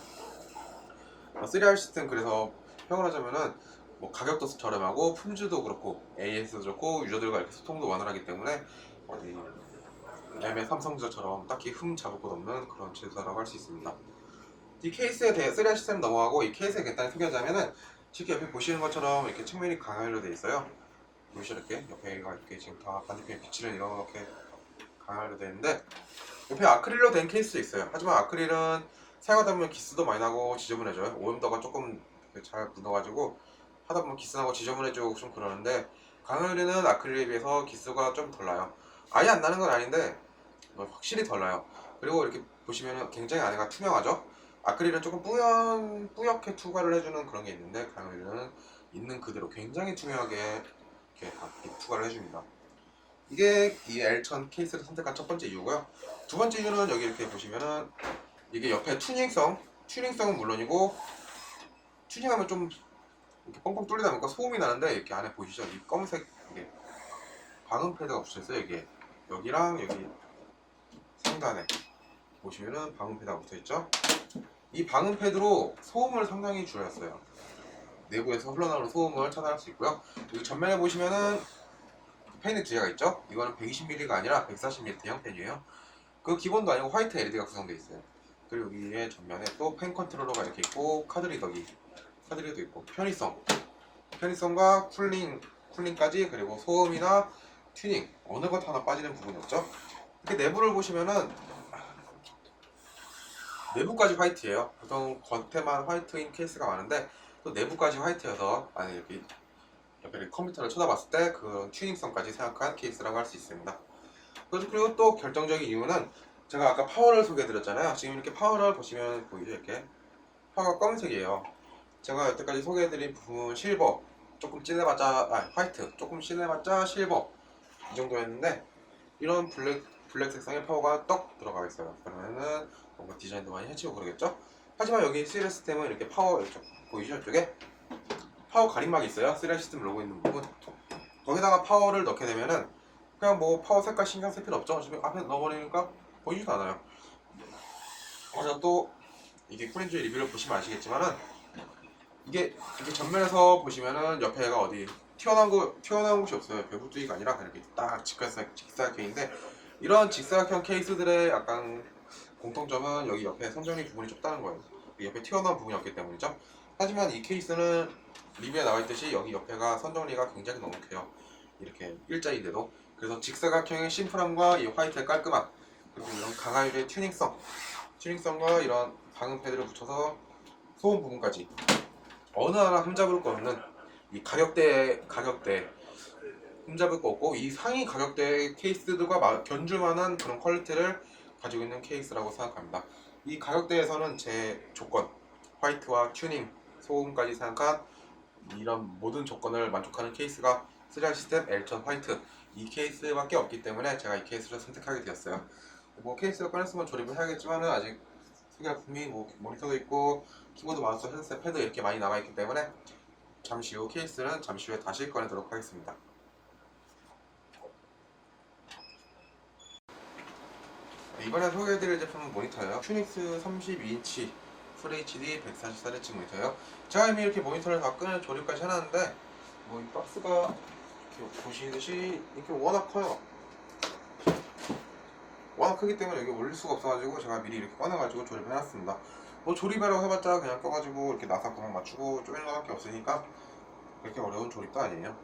3R 시스템, 그래서 평을 하자면은 뭐 가격도 저렴하고 품질도 그렇고 AS도 좋고 유저들과 이렇게 소통도 원활하기 때문에 어디 램의 삼성전자처럼 딱히 흠 잡을 것 없는 그런 제조사라고 할 수 있습니다. 이 케이스에 대해 3R 시스템 넘어가고, 이 케이스에 간단히 소개하자면은, 쉽게 옆에 보시는 것처럼 이렇게 측면이 강화로 되어 있어요. 보시죠, 이렇게 옆에가 이렇게 지금 다 반대편에 비치는 이렇게 강화로 되어 있는데, 옆에 아크릴로 된 케이스도 있어요. 하지만 아크릴은 사용하다 보면 기스도 많이 나고 지저분해져요. 오염도가 조금 잘 묻어가지고 하다 보면 기스 나고 지저분해지고 좀 그러는데, 강화유리는 아크릴에 비해서 기스가 좀 덜 나요. 아예 안 나는 건 아닌데 확실히 덜 나요. 그리고 이렇게 보시면 굉장히 안에가 투명하죠. 아크릴은 조금 뿌옇게 투과를 해주는 그런 게 있는데, 강화유리는 있는 그대로 굉장히 투명하게 이렇게 투과를 해줍니다. 이게 이 L1000 케이스를 선택한 첫 번째 이유고요. 두 번째 이유는 여기 이렇게 보시면은, 이게 옆에 튜닝성은 물론이고, 튜닝하면 좀 이렇게 뻥뻥 뚫리다 보니까 소음이 나는데, 이렇게 안에 보이시죠? 이 검은색 이게 방음 패드가 붙어있어요. 이게 여기랑 여기 상단에 보시면은 방음 패드가 붙어있죠? 이 방음 패드로 소음을 상당히 줄였어요. 내부에서 흘러나오는 소음을 차단할 수 있고요. 여기 전면에 보시면은 팬이 두 개가 있죠? 이거는 120mm가 아니라 140mm 팬이에요. 그 기본도 아니고 화이트 LED가 구성되어 있어요. 그리고 여기에 전면에 또 팬 컨트롤러가 이렇게 있고, 카드 리더도 있고, 편의성과 쿨링까지, 그리고 소음이나 튜닝 어느 것 하나 빠지는 부분이 없죠. 이렇게 내부를 보시면은 내부까지 화이트예요. 보통 겉에만 화이트인 케이스가 많은데 또 내부까지 화이트여서 안에 여기 옆에 컴퓨터를 쳐다봤을 때 그 튜닝성까지 생각한 케이스라고 할 수 있습니다. 그리고 또 결정적인 이유는 제가 아까 파워를 소개해드렸잖아요. 지금 이렇게 파워를 보시면 보이죠? 이렇게 파워가 검은색이에요. 제가 여태까지 소개해드린 부분 실버 조금 진해봤자 화이트 조금 진해봤자 실버 이 정도였는데 이런 블랙 색상의 파워가 떡 들어가 있어요. 그러면은 뭔가 디자인도 많이 해치고 그러겠죠? 하지만 여기 시리얼 시스템은 이렇게 파워 이쪽 보이죠? 이쪽에 파워 가림막이 있어요. 시리얼 시스템 로고 있는 부분. 거기다가 파워를 넣게 되면은 그냥 뭐 파워 색깔 신경 쓸 필요 없죠. 지금 앞에 넣어버리니까 보이지도 않아요. 그래서 또 이게 프렌즈 리뷰를 보시면 아시겠지만은 이게 전면에서 보시면은 옆에가 어디 튀어나온 곳이 없어요. 배구뚜기가 아니라 이렇게 딱 직사각형인데 이런 직사각형 케이스들의 약간 공통점은 여기 옆에 선정리 부분이 좁다는 거예요. 옆에 튀어나온 부분이 없기 때문이죠. 하지만 이 케이스는 리뷰에 나와 있듯이 여기 옆에가 선정리가 굉장히 넉넉해요. 이렇게 일자인데도. 그래서 직사각형의 심플함과 이 화이트의 깔끔함 그리고 이런 강화율의 튜닝성과 이런 방음 패드를 붙여서 소음 부분까지 어느 하나 흠잡을 거 없는 이 가격대 흠잡을 거 없고 이 상위 가격대 케이스들과 견줄만한 그런 퀄리티를 가지고 있는 케이스라고 생각합니다. 이 가격대에서는 제 조건 화이트와 튜닝, 소음까지 생각한 이런 모든 조건을 만족하는 케이스가 시리얼 시스템 L1000 화이트 이 케이스밖에 없기 때문에 제가 이 케이스를 선택하게 되었어요. 뭐 케이스를 꺼냈으면 조립을 해야겠지만은 아직 소개품이 뭐 모니터도 있고 키보드, 마우스, 헤드셋, 패드 이렇게 많이 남아있기 때문에 잠시 후 케이스는 잠시 후에 다시 꺼내도록 하겠습니다. 이번에 소개해드릴 제품은 모니터예요. 큐닉스 32인치 FHD 144Hz 모니터예요. 제가 이미 이렇게 모니터를 다 끄는 조립까지 해놨는데 뭐 이 박스가 이렇게 보시듯이 이렇게 워낙 커요. 워낙 크기 때문에 여기 올릴 수가 없어가지고 제가 미리 이렇게 꺼내가지고 조립을 해놨습니다. 뭐 조립이라고 해봤자 그냥 껴가지고 이렇게 나사 구멍 맞추고 쪼이는 것밖에 없으니까 그렇게 어려운 조립도 아니에요.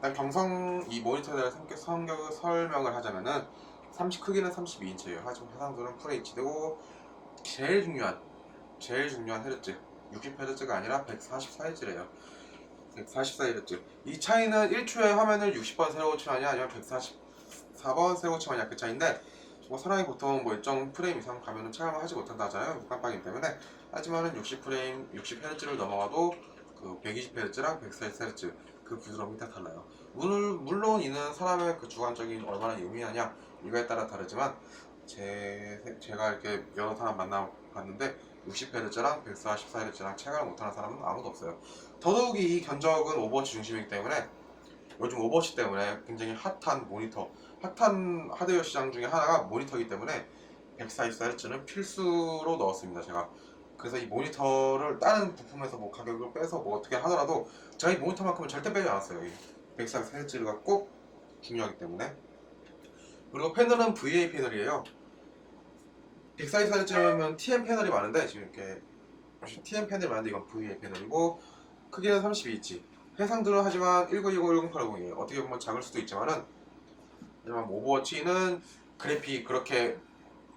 일단 이 모니터에 대한 성격 설명을 하자면은 크기는 32인치예요. 하지만 해상도는 FHD고 제일 중요한 헤르츠 60Hz가 아니라 144Hz래요. 144Hz. 이 차이는 1초에 화면을 60번 새로 고침하냐 아니면 144번 새로 고침하냐 그 차이인데 뭐 사람이 보통 뭐 일정 프레임 이상 가면은 차감을 하지 못한다 하잖아요. 깜빡이기 때문에. 하지만은 60Hz를 넘어가도 그 120Hz랑 144Hz 그 부드러움이 다 달라요. 물론 이는 사람의 그 주관적인 얼마나 예민하냐 이거에 따라 다르지만 제가 이렇게 여러 사람 만나봤는데 60Hz랑 144Hz랑 체감을 못하는 사람은 아무도 없어요. 더더욱이 이 견적은 오버워치 중심이기 때문에 요즘 오버워치 때문에 굉장히 핫한 모니터, 핫한 하드웨어 시장 중에 하나가 모니터이기 때문에 144Hz는 필수로 넣었습니다. 제가 그래서 이 모니터를 다른 부품에서 뭐 가격을 빼서 뭐 어떻게 하더라도 제가 이 모니터만큼은 절대 빼지 않았어요. 이 144Hz가 꼭 중요하기 때문에. 그리고 패널은 VA 패널이에요. 144Hz면 TN 패널이 많은데 지금 이렇게 TN 패널이 많은데 이건 VA 패널이고 크기는 32인치. 해상도는 하지만 1920, 1080이에요. 어떻게 보면 작을 수도 있지만은 하지만 오버워치는 그래픽 그렇게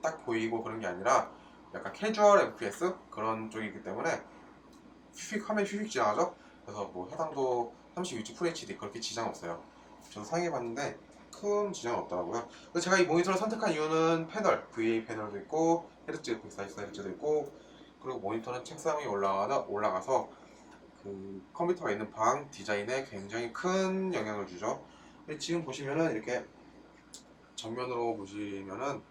딱 보이고 그런 게 아니라 약간 캐주얼 FPS 그런 쪽이기 때문에 화면 휙휙 지나가죠. 그래서 뭐 해상도 32인치 FHD 그렇게 지장 없어요. 저도 사용해봤는데 큰 지장 없더라고요. 그래서 제가 이 모니터를 선택한 이유는 패널, VA 패널도 있고 헤르츠 144Hz도 있고 그리고 모니터는 책상 위에 올라가서 그 컴퓨터가 있는 방 디자인에 굉장히 큰 영향을 주죠. 지금 보시면은 이렇게 정면으로 보시면은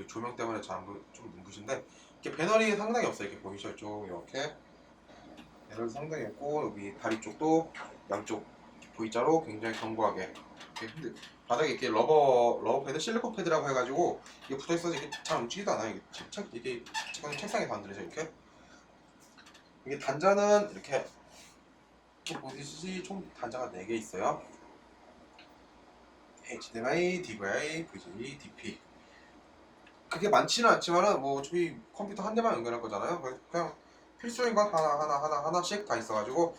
조명 때문에 좀 눈부신데 이렇게 배널이 상당히 없어요. 이렇게 보이죠? 이렇게 배널이 상당히 없고 여기 다리 쪽도 양쪽 V자로 굉장히 견고하게 이렇게 바닥에 이렇게 러버 패드, 실리콘 패드라고 해가지고 이게 붙어있어서 이게 잘 움직이지도 않아요. 이게 책상에 단들이죠. 이게 단자는 이렇게 보시듯이 총 단자가 4개 있어요. HDMI, DVI, VGA, DP. 그게 많지는 않지만은 뭐 저희 컴퓨터 한 대만 연결할 거잖아요. 그냥 필수인 건 하나씩 다 있어가지고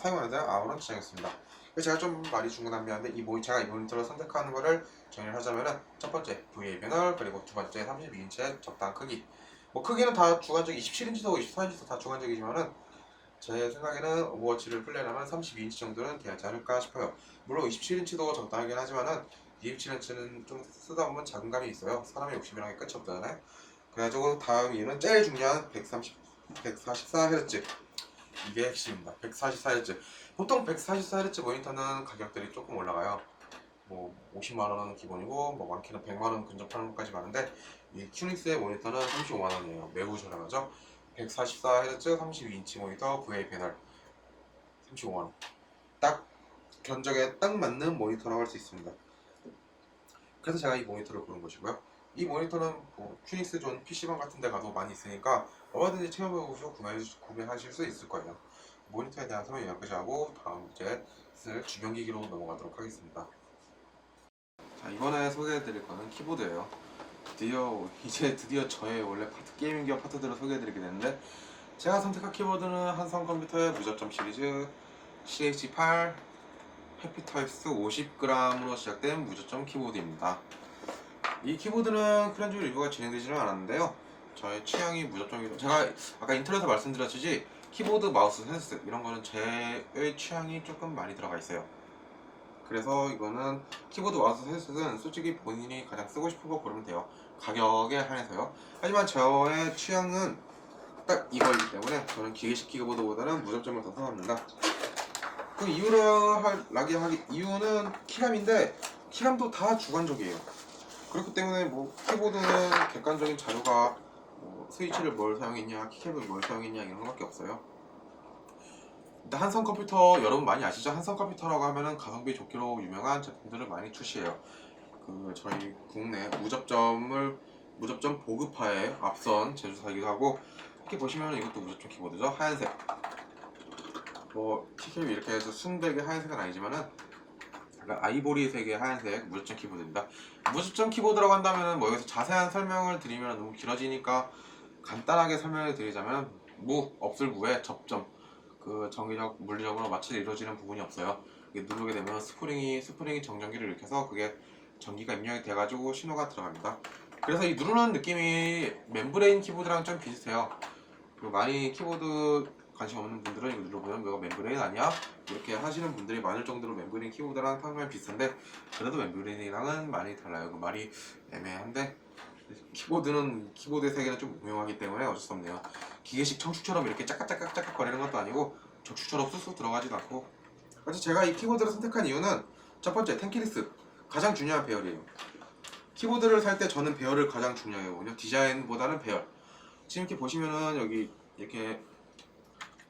사용하는 데는 아무런 지장이 없습니다. 그래서 제가 좀 말이 중구난방한데 제가 이 모니터를 선택하는 거를 정리를 하자면은 첫 번째 VA 패널, 그리고 두 번째 32인치의 적당한 크기. 뭐 크기는 다 주관적, 27인치도 24인치도 다 주관적이지만은 제 생각에는 오버워치를 플레이하면 32인치 정도는 돼야지 않을까 싶어요. 물론 27인치도 적당하긴 하지만은 27인치는 좀 쓰다 보면 자긍감이 있어요. 사람의 욕심이란 게 끝이 없잖아요. 그래가지고 다음 이유는 제일 중요한 144Hz. 이게 핵심입니다. 144Hz. 보통 144Hz 모니터는 가격들이 조금 올라가요. 뭐 50만원은 기본이고 뭐 많게는 100만원 근접하는 것까지 많은데 이 큐닉스의 모니터는 35만원이에요. 매우 저렴하죠. 144Hz 32인치 모니터 VA 패널 35만원. 딱 견적에 딱 맞는 모니터라고 할 수 있습니다. 그래서 제가 이 모니터를 고른 것이고요. 이 모니터는 뭐 큐닉스 존 PC방 같은 데 가도 많이 있으니까 얼마든지 체험해보시고 구매하실 수 있을 거예요. 모니터에 대한 설명 여기까지 하고 다음 이제 쓸 주변기기로 넘어가도록 하겠습니다. 자, 이번에 소개해드릴 거는 키보드예요. 드디어 저의 원래 게이밍 기어 파트들을 소개해드리게 되는데, 제가 선택한 키보드는 한성컴퓨터의 무접점 시리즈 CH8 해피타입스 50g으로 시작된 무접점 키보드입니다. 이 키보드는 클렌즈 리뷰가 진행되지는 않았는데요, 저의 취향이 무접점이고, 제가 아까 인트로에서 말씀드렸듯이 키보드, 마우스, 헤드셋 이런 거는 제 취향이 조금 많이 들어가 있어요. 그래서 이거는 키보드, 마우스, 헤드셋은 솔직히 본인이 가장 쓰고 싶은 거 고르면 돼요. 가격에 한해서요. 하지만 저의 취향은 딱 이거이기 때문에 저는 기계식 키보드보다는 무접점을 더 선호합니다. 그 이유는 키감인데, 키감도 다 주관적이에요. 그렇기 때문에 뭐 키보드는 객관적인 자료가 뭐 스위치를 뭘 사용했냐, 키캡을 뭘 사용했냐 이런 것밖에 없어요. 일단 한성컴퓨터 여러분 많이 아시죠? 한성컴퓨터라고 하면은 가성비 좋기로 유명한 제품들을 많이 출시해요. 그 저희 국내 무접점 보급화에 앞선 제조사이기도 하고, 이렇게 보시면 이것도 무접점 키보드죠. 하얀색. 뭐 키캡이 이렇게 해서 순백의 하얀색은 아니지만은 아이보리색의 하얀색 무접점 키보드입니다. 무접점 키보드라고 한다면 뭐 여기서 자세한 설명을 드리면 너무 길어지니까 간단하게 설명을 드리자면, 없을 무에 접점, 그 정기적 물리적으로 맞춰져 이루어지는 부분이 없어요. 이게 누르게 되면 스프링이 정전기를 일으켜서 그게 전기가 입력이 돼가지고 신호가 들어갑니다. 그래서 이 누르는 느낌이 멤브레인 키보드랑 좀 비슷해요. 그리고 많이 키보드 관심 없는 분들은 이거 눌러보면 이거 멤브레인 아니야? 이렇게 하시는 분들이 많을 정도로 멤브레인 키보드랑 상당히 비슷한데, 그래도 멤브레인이랑은 많이 달라요. 그 말이 애매한데, 키보드는 키보드의 세계는 좀 오묘하기 때문에 어쩔 수 없네요. 기계식 청축처럼 이렇게 짝깍짝깍 거리는 것도 아니고 적축처럼 쑥쑥 들어가지도 않고. 그래서 제가 이 키보드를 선택한 이유는 첫 번째, 텐키리스 가장 중요한 배열이에요. 키보드를 살 때 저는 배열을 가장 중요해요. 그냥 디자인보다는 배열. 지금 이렇게 보시면은 여기 이렇게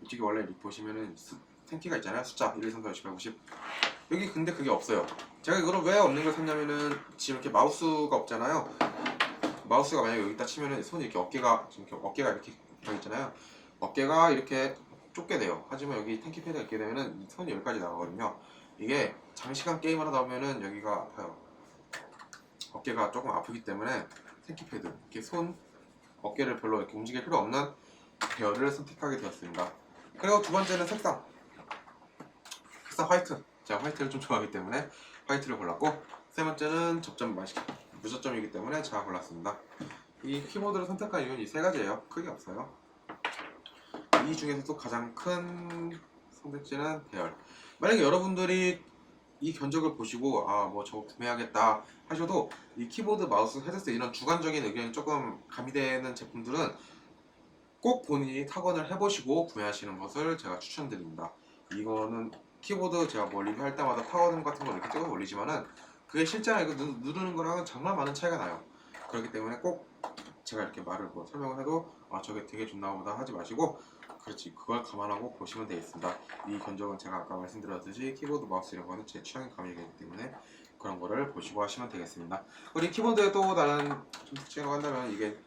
이쪽에 원래 이렇게 보시면은 텐키가 있잖아요. 숫자 1, 2, 3, 4, 5, 6, 150. 여기 근데 그게 없어요. 제가 이거를 왜 없는 걸 샀냐면은, 지금 이렇게 마우스가 없잖아요. 마우스가 만약에 여기다 치면은 손이 이렇게 어깨가 이렇게 가 있잖아요. 어깨가 이렇게 좁게 돼요. 하지만 여기 텐키 패드가 있게 되면은 손이 여기까지 나가거든요. 이게 장시간 게임을 하다 보면은 여기가 아파요. 어깨가 조금 아프기 때문에 텐키 패드, 이렇게 어깨를 별로 이렇게 움직일 필요 없는 배열을 선택하게 되었습니다. 그리고 두 번째는 색상 화이트. 제가 화이트를 좀 좋아하기 때문에 화이트를 골랐고, 세 번째는 무접점이기 때문에 제가 골랐습니다. 이 키보드를 선택한 이유는 이 세 가지예요. 크게 없어요. 이 중에서도 가장 큰 선택지는 배열. 만약에 여러분들이 이 견적을 보시고 뭐 저거 구매하겠다 하셔도, 이 키보드, 마우스, 헤드셋 이런 주관적인 의견이 조금 가미되는 제품들은 꼭 본인이 타건을 해보시고 구매하시는 것을 제가 추천드립니다. 이거는 키보드 제가 뭐 리뷰할 때마다 타건 같은 거 이렇게 찍어서 올리지만은 그게 실제로 이거 누르는 거랑은 정말 많은 차이가 나요. 그렇기 때문에 꼭 제가 이렇게 설명을 해도 저게 되게 좋나 보다 하지 마시고, 그걸 감안하고 보시면 되겠습니다. 이 견적은 제가 아까 말씀드렸듯이 키보드, 마우스 이런 거는 제 취향이 가미되기 때문에 그런 거를 보시고 하시면 되겠습니다. 우리 키보드에 또 다른 좀 특징이라고 한다면, 이게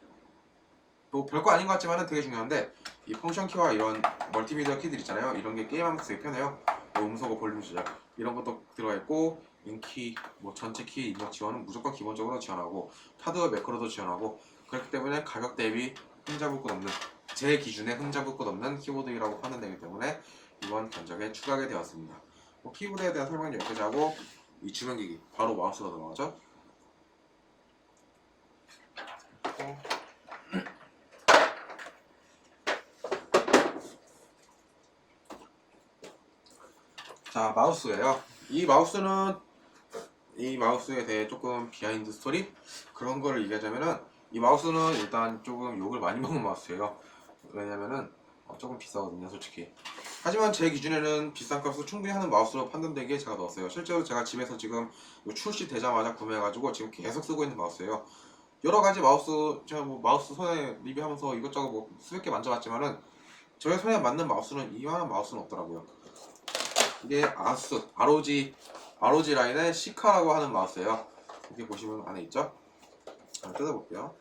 또 별거 아닌 것 같지만 되게 중요한데, 이 펑션 키와 이런 멀티미디어 키들 있잖아요. 이런 게 게임하면서 되게 편해요. 음소거, 볼륨 조절 이런 것도 들어가 있고, 인키, 전체 키 입력 지원은 무조건 기본적으로 지원하고, 하드웨어 매크로도 지원하고, 그렇기 때문에 가격 대비 흠잡을 것 없는, 제 기준에 흠잡을 것 없는 키보드라고 판단되기 때문에 이번 견적에 추가하게 되었습니다. 뭐 키보드에 대한 설명은 여기까지 하고 이 주변기기 바로 마우스로 넘어가죠. 자, 마우스예요. 이 마우스에 대해 조금 비하인드 스토리 그런 거를 얘기하자면은 이 마우스는 일단 조금 욕을 많이 먹은 마우스예요. 왜냐면은 조금 비싸거든요, 솔직히. 하지만 제 기준에는 비싼 값을 충분히 하는 마우스로 판단되기에 제가 넣었어요. 실제로 제가 집에서 지금 출시되자마자 구매해가지고 지금 계속 쓰고 있는 마우스예요. 여러 가지 마우스, 제가 뭐 마우스 손에 리뷰하면서 이것저것 뭐 수백 개 만져봤지만은 저의 손에 맞는 마우스는 이만한 마우스는 없더라고요. 이게 아수스 ROG 라인의 시카라고 하는 마우스예요. 여기 보시면 안에 있죠? 한번 뜯어볼게요.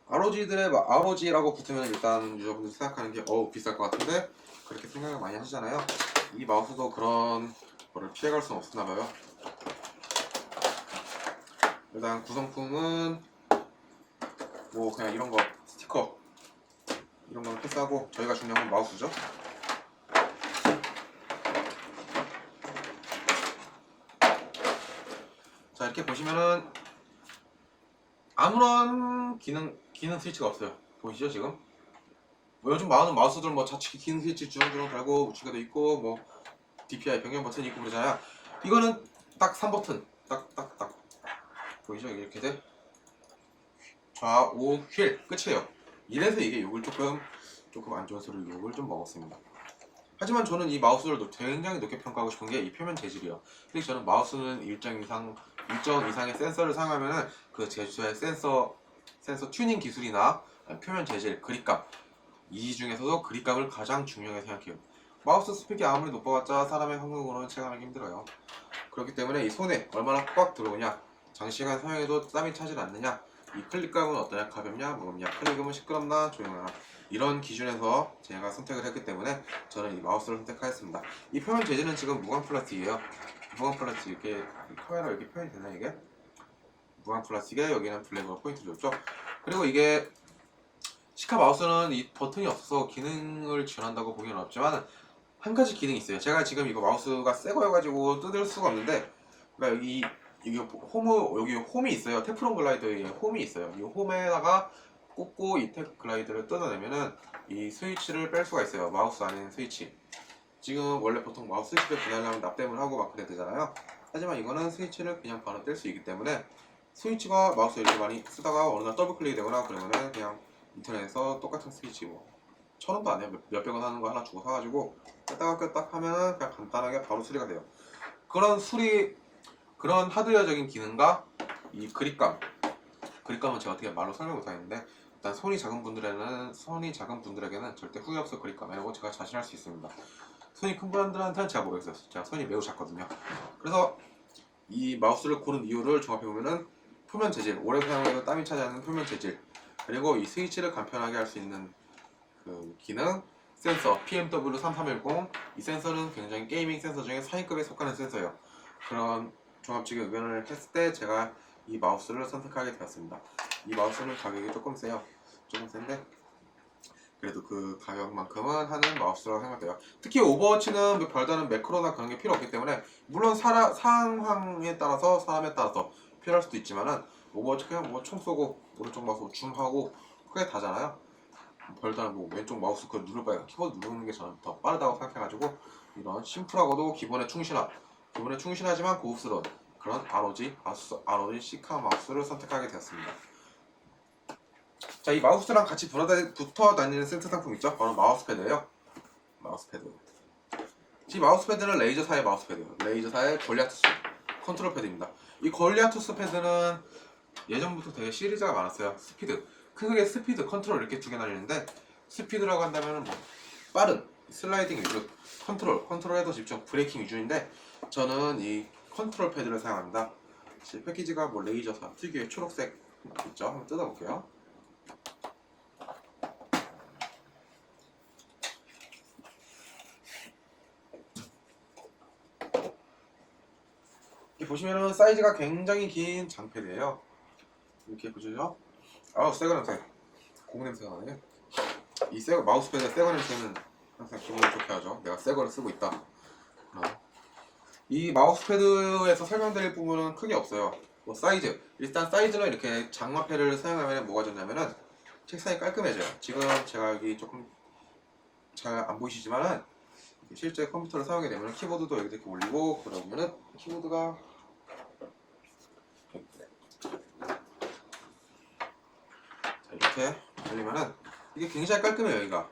ROG라고 붙으면 일단 유저분들 생각하는 게 비쌀 것 같은데 그렇게 생각을 많이 하시잖아요. 이 마우스도 그런 거를 피해갈 수는 없었나봐요. 일단 구성품은 뭐 그냥 이런 거 스티커 이런 거는 패스하고 저희가 중요한 건 마우스죠. 자, 이렇게 보시면은 아무런 기능 스위치가 없어요. 보이시죠 지금? 뭐 요즘 많은 마우스들 뭐 좌측 기능 스위치 주렁주렁 달고 우측에도 있고 뭐 DPI 변경 버튼이 있고 그러잖아요. 이거는 딱 3버튼 딱딱딱 보이죠? 이렇게 돼 좌우 휠 끝이에요. 이래서 이게 욕을 조금 안 좋은 소리를 욕을 좀 먹었습니다. 하지만 저는 이 마우스를 굉장히 높게 평가하고 싶은 게 이 표면 재질이에요. 특히 저는 마우스는 일정 이상의 센서를 사용하면은 그 제조사의 센서 튜닝 기술이나 표면 재질, 그립감 이 중에서도 그립감을 가장 중요하게 생각해요. 마우스 스펙이 아무리 높아봤자 사람의 확률으로는 체감하기 힘들어요. 그렇기 때문에 이 손에 얼마나 꽉 들어오냐, 장시간 사용해도 땀이 차질 않느냐, 이 클릭감은 어떠냐, 가볍냐, 무겁냐, 클릭감은 시끄럽나, 조용하나 이런 기준에서 제가 선택을 했기 때문에 저는 이 마우스를 선택하였습니다. 이 표면 재질은 지금 무광 플라스틱이에요. 무광 플라스틱 이렇게 카메라 이렇게 표현이 되나 이게? 무광 플라스틱에 여기는 블랙으로 포인트를 줬죠. 그리고 이게 시카 마우스는 이 버튼이 없어서 기능을 지원한다고 보기는 어렵지만 한 가지 기능이 있어요. 제가 지금 이거 마우스가 새 거여가지고 뜯을 수가 없는데, 그러니까 여기 홈이 있어요. 테프론 글라이더에 홈이 있어요. 이 홈에다가 꽂고 이 글라이더를 뜯어내면은 이 스위치를 뺄 수가 있어요. 마우스 안에 있는 스위치. 지금 원래 보통 마우스 스위치를 분할하면 납땜을 하고 막 그래야 되잖아요. 하지만 이거는 스위치를 그냥 바로 뗄 수 있기 때문에 스위치가 마우스 이렇게 많이 쓰다가 어느 날 더블 클릭이 되거나 그러면은 그냥 인터넷에서 똑같은 스위치 뭐 1,000원도 안 해요. 몇백 원 하는 거 하나 주고 사가지고 껐다 하면은 그냥 간단하게 바로 수리가 돼요. 그런 하드웨어적인 기능과 이 그립감은 제가 어떻게 말로 설명 못하겠는데 일단 손이 작은 분들에게는 절대 후회 없을 그립감이라고 제가 자신할 수 있습니다. 손이 큰 분들한테는 제가 모르겠어요. 제가 손이 매우 작거든요. 그래서 이 마우스를 고른 이유를 종합해보면은 표면 재질, 오래 사용해도 땀이 차지 않는 표면 재질, 그리고 이 스위치를 간편하게 할 수 있는 그 기능, 센서 PMW3310. 이 센서는 굉장히 게이밍 센서 중에 상위급에 속하는 센서예요. 그런 종합적인 의견을 했을 때 제가 이 마우스를 선택하게 되었습니다. 이 마우스는 가격이 조금 세요. 조금 센데 그래도 그 가격만큼은 하는 마우스라고 생각돼요. 특히 오버워치는 뭐 별다른 매크로나 그런 게 필요 없기 때문에 물론 상황에 따라서 사람에 따라서 필요할 수도 있지만은 오버워치 그냥 뭐 총 쏘고 오른쪽 마우스 줌하고 크게 다잖아요. 별다른 뭐 왼쪽 마우스 그 누를 바에 키보드 누르는 게 저는 더 빠르다고 생각해가지고 이런 심플하고도 기본에 충실하지만 고급스러운 그런 ROG 시카 마우스를 선택하게 되었습니다. 자, 이 마우스랑 같이 붙어 다니는 센터 상품 있죠? 바로 마우스패드예요. 마우스패드. 이 마우스패드는 레이저사의 마우스패드예요. 레이저사의 골리아투스 컨트롤 패드입니다. 이 골리아투스 패드는 예전부터 되게 시리즈가 많았어요. 크게 스피드, 컨트롤 이렇게 두 개 나뉘는데 스피드라고 한다면 뭐 빠른 슬라이딩 위주, 컨트롤에도 집중, 브레이킹 위주인데 저는 이 컨트롤 패드를 사용합니다. 패키지가 뭐 레이저사 특유의 초록색 있죠? 한번 뜯어볼게요. 이렇게 보시면은 사이즈가 굉장히 긴 장패드예요. 이렇게 보시죠? 아우 새거 냄새, 고무 냄새가 나네. 이 마우스패드 새거 냄새는 항상 기분이 좋게 하죠. 내가 새 거를 쓰고 있다. 이 마우스패드에서 설명드릴 부분은 크게 없어요. 뭐 사이즈, 일단 사이즈는 이렇게 장마패를 사용하면 뭐가 좋냐면은 책상이 깔끔해져요. 지금 제가 여기 조금 잘 안 보이시지만은 실제 컴퓨터를 사용하게 되면 키보드도 여기 이렇게 올리고 그러다 보면은 키보드가 자, 이렇게 올리면은 이게 굉장히 깔끔해요. 여기가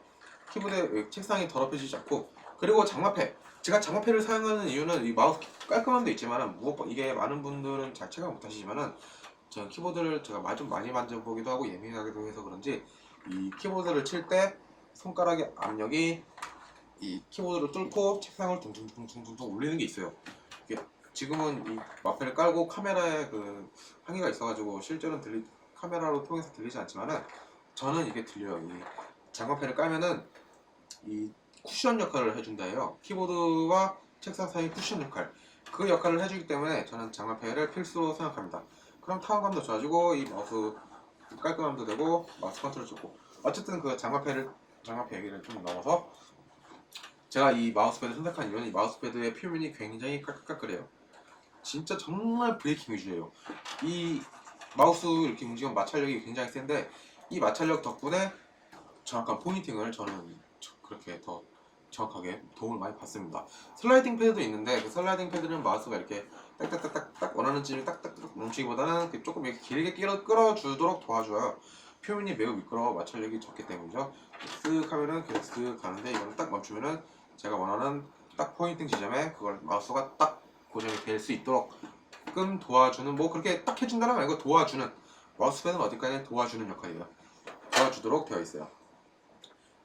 키보드 책상이 더럽혀지지 않고, 그리고 장마패, 제가 장마패를 사용하는 이유는 이 마우스 깔끔함도 있지만은 무엇보다 이게 많은 분들은 잘 체감 못하시지만은 저는 키보드를 제가 좀 많이 만져보기도 하고 예민하기도 해서 그런지 이 키보드를 칠 때 손가락의 압력이 이 키보드를 뚫고 책상을 둥둥둥둥둥 울리는 게 있어요. 이게 지금은 이 마패를 깔고 카메라에 그 한계가 있어가지고 실제로는 카메라로 통해서 들리지 않지만은 저는 이게 들려요. 이 장마패를 깔면은 이 쿠션 역할을 해준다 해요. 키보드와 책상 사이 쿠션 역할, 그 역할을 해주기 때문에 저는 장마패를 필수로 생각합니다. 그럼 타원감도 좋아지고 이 마우스 깔끔함도 되고 마우스 컨트롤 좋고, 어쨌든 그 장마패 얘기를 좀 넘어서 제가 이 마우스패드 선택한 이유는 이 마우스패드의 표면이 굉장히 까끌까끌해요. 진짜 정말 브레이킹 위주예요. 이 마우스 이렇게 움직이면 마찰력이 굉장히 센데 이 마찰력 덕분에 정확한 포인팅을 저는 그렇게 더 정확하게 도움을 많이 받습니다. 슬라이딩 패드도 있는데 그 슬라이딩 패드는 마우스가 이렇게 딱딱딱딱 원하는 짐을 딱딱딱 멈추기보다는 조금 이렇게 길게 끌어주도록 도와줘요. 표면이 매우 미끄러워 마찰력이 적기 때문이죠. 쓱 하면은 계속 쓱 가는데 이거는 딱 멈추면은 제가 원하는 딱 포인팅 지점에 그걸 마우스가 딱 고정이 될 수 있도록끔 도와주는, 뭐 그렇게 딱 해준다는 건 아니고 도와주는, 마우스패드는 어디까지 도와주는 역할이에요. 도와주도록 되어 있어요.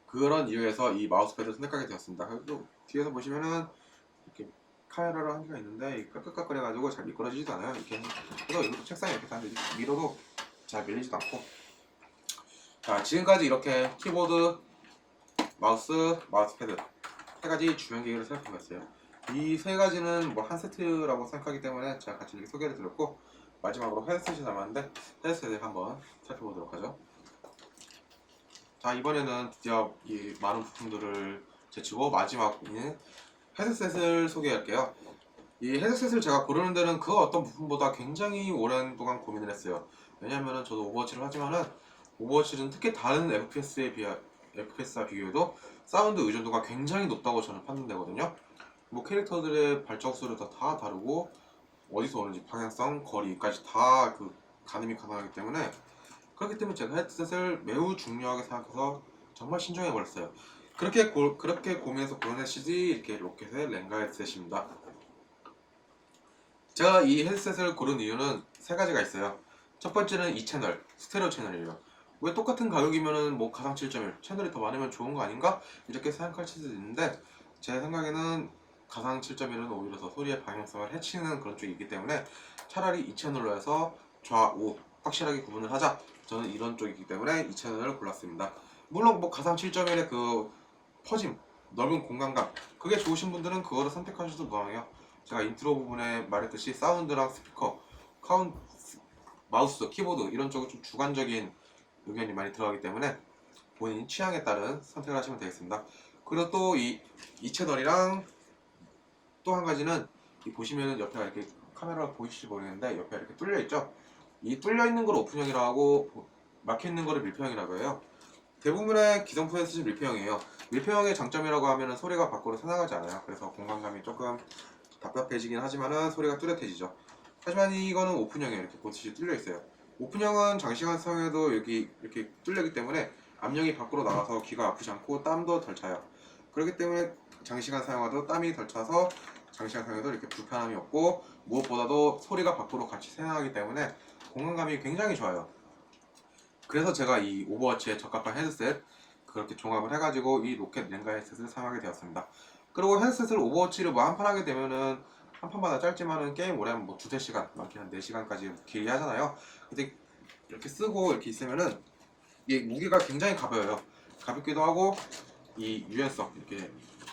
그런 이유에서 이 마우스패드를 선택하게 되었습니다. 그리고 뒤에서 보시면은 이렇게 카메라로 한개가 있는데 까끌까끌해가지고 잘 미끄러지지도 않아요. 이렇게 그래서 이것도 책상에 이렇게 닿는데 밀어도 잘 밀리지도 않고. 자, 지금까지 이렇게 키보드, 마우스패드 세 가지 주변 기기를 생각해봤어요. 이 세 가지는 뭐 한 세트라고 생각하기 때문에 제가 같이 이렇게 소개를 드렸고, 마지막으로 헤드셋이 남았는데 헤드셋을 한번 살펴보도록 하죠. 자, 이번에는 드디어 이 많은 부품들을 제치고 마지막인 헤드셋을 소개할게요. 이 헤드셋을 제가 고르는 데는 그 어떤 부품보다 굉장히 오랜 동안 고민을 했어요. 왜냐면은 저도 오버워치를 하지만은 오버워치는 특히 다른 FPS와 비교해도 사운드 의존도가 굉장히 높다고 저는 판단되거든요. 뭐 캐릭터들의 발작 소리도 다 다르고 어디서 오는지 방향성, 거리까지 다 그 가늠이 가능하기 때문에, 그렇기 때문에 제가 헤드셋을 매우 중요하게 생각해서 정말 신중해 버렸어요. 그렇게 고민해서 고른 헤드셋이 이렇게 로켓의 랭가 헤드셋입니다. 제가 이 헤드셋을 고른 이유는 세 가지가 있어요. 첫 번째는 이 채널, 스테레오 채널이에요. 왜 똑같은 가격이면은 뭐 가상 7.1 채널이 더 많으면 좋은 거 아닌가? 이렇게 생각할 수도 있는데 제 생각에는 가상 7.1은 오히려 더 소리의 방향성을 해치는 그런 쪽이 있기 때문에 차라리 이 채널로 해서 좌우 확실하게 구분을 하자, 저는 이런 쪽이기 때문에 이 채널을 골랐습니다. 물론 뭐 가상 7.1의 그 퍼짐, 넓은 공간감, 그게 좋으신 분들은 그거를 선택하셔도 무방해요. 제가 인트로 부분에 말했듯이 사운드랑 스피커, 마우스, 키보드 이런 쪽은 좀 주관적인 의견이 많이 들어가기 때문에 본인 취향에 따른 선택을 하시면 되겠습니다. 그리고 또 이 채널이랑 또 한 가지는 이 보시면은 옆에 이렇게 카메라가 보이실지 모르겠는데 옆에 이렇게 뚫려 있죠. 이 뚫려 있는 걸 오픈형이라고 하고 막혀 있는 거를 밀폐형이라고 해요. 대부분의 기성품 헤드셋은 밀폐형이에요. 밀폐형의 장점이라고 하면은 소리가 밖으로 새나가지 않아요. 그래서 공간감이 조금 답답해지긴 하지만은 소리가 뚜렷해지죠. 하지만 이거는 오픈형이에요. 이렇게 보듯이 뚫려 있어요. 오픈형은 장시간 사용해도 여기 이렇게 뚫리기 때문에 압력이 밖으로 나가서 귀가 아프지 않고 땀도 덜 차요. 그렇기 때문에 장시간 사용해도 땀이 덜 차서 장시간 사용해도 이렇게 불편함이 없고, 무엇보다도 소리가 밖으로 같이 새나가기 때문에 공간감이 굉장히 좋아요. 그래서 제가 이 오버워치에 적합한 헤드셋 그렇게 종합을 해가지고 이 로켓 랭가 헤드셋을 사용하게 되었습니다. 그리고 헤드셋을 오버워치를 뭐 한 판 하게 되면은 한 판마다 짧지만은 게임 오래 하면 뭐 2~3시간, 많게는 4시간까지 길게 하잖아요. 근데 이렇게 쓰고 이렇게 있으면은 이 무게가 굉장히 가벼워요. 가볍기도 하고 이 유연성, 이렇게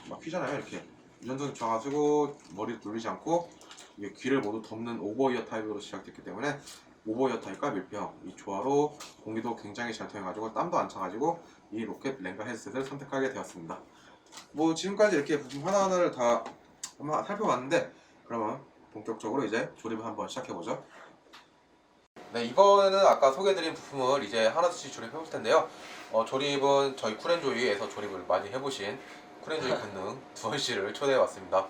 막 휘잖아요. 이렇게 유연성이 좋아가지고 머리를 눌리지 않고 이게 귀를 모두 덮는 오버이어 타입으로 시작됐기 때문에 오버이어 타입과 밀폐형 이 조화로 공기도 굉장히 잘 통해가지고 땀도 안 차가지고 이 로켓 랭가 헤드셋을 선택하게 되었습니다. 뭐 지금까지 이렇게 부품 하나하나를 다 한번 살펴봤는데, 그러면 본격적으로 이제 조립을 한번 시작해보죠. 네, 이번에는 아까 소개해드린 부품을 이제 하나씩 조립해볼 텐데요. 조립은 저희 쿨앤조이에서 조립을 많이 해보신 쿨앤조이 권능 두원씨를 초대해왔습니다.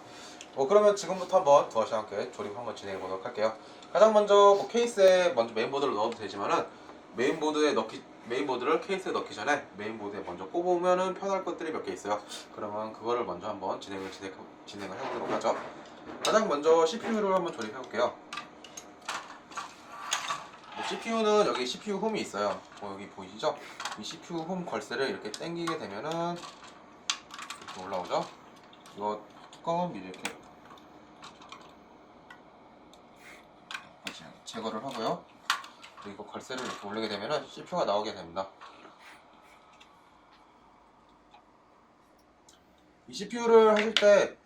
그러면 지금부터 한번 두원씨와 함께 조립 한번 진행해보도록 할게요. 가장 먼저 뭐 케이스에 먼저 메인보드를 넣어도 되지만은 메인보드를 케이스에 넣기 전에 메인보드에 먼저 꼽으면은 편할 것들이 몇 개 있어요. 그러면 그거를 먼저 한번 진행을 해보도록 하죠. 가장 먼저 CPU를 한번 조립해볼게요. CPU는 여기 CPU 홈이 있어요. 여기 보이시죠? 이 CPU 홈 걸쇠를 이렇게 당기게 되면은 이렇게 올라오죠? 이거 뚜껑은 미리 이렇게 제거를 하고요. 그리고 걸쇠를 이렇게 올리게 되면은 CPU가 나오게 됩니다. 이 CPU를 하실 때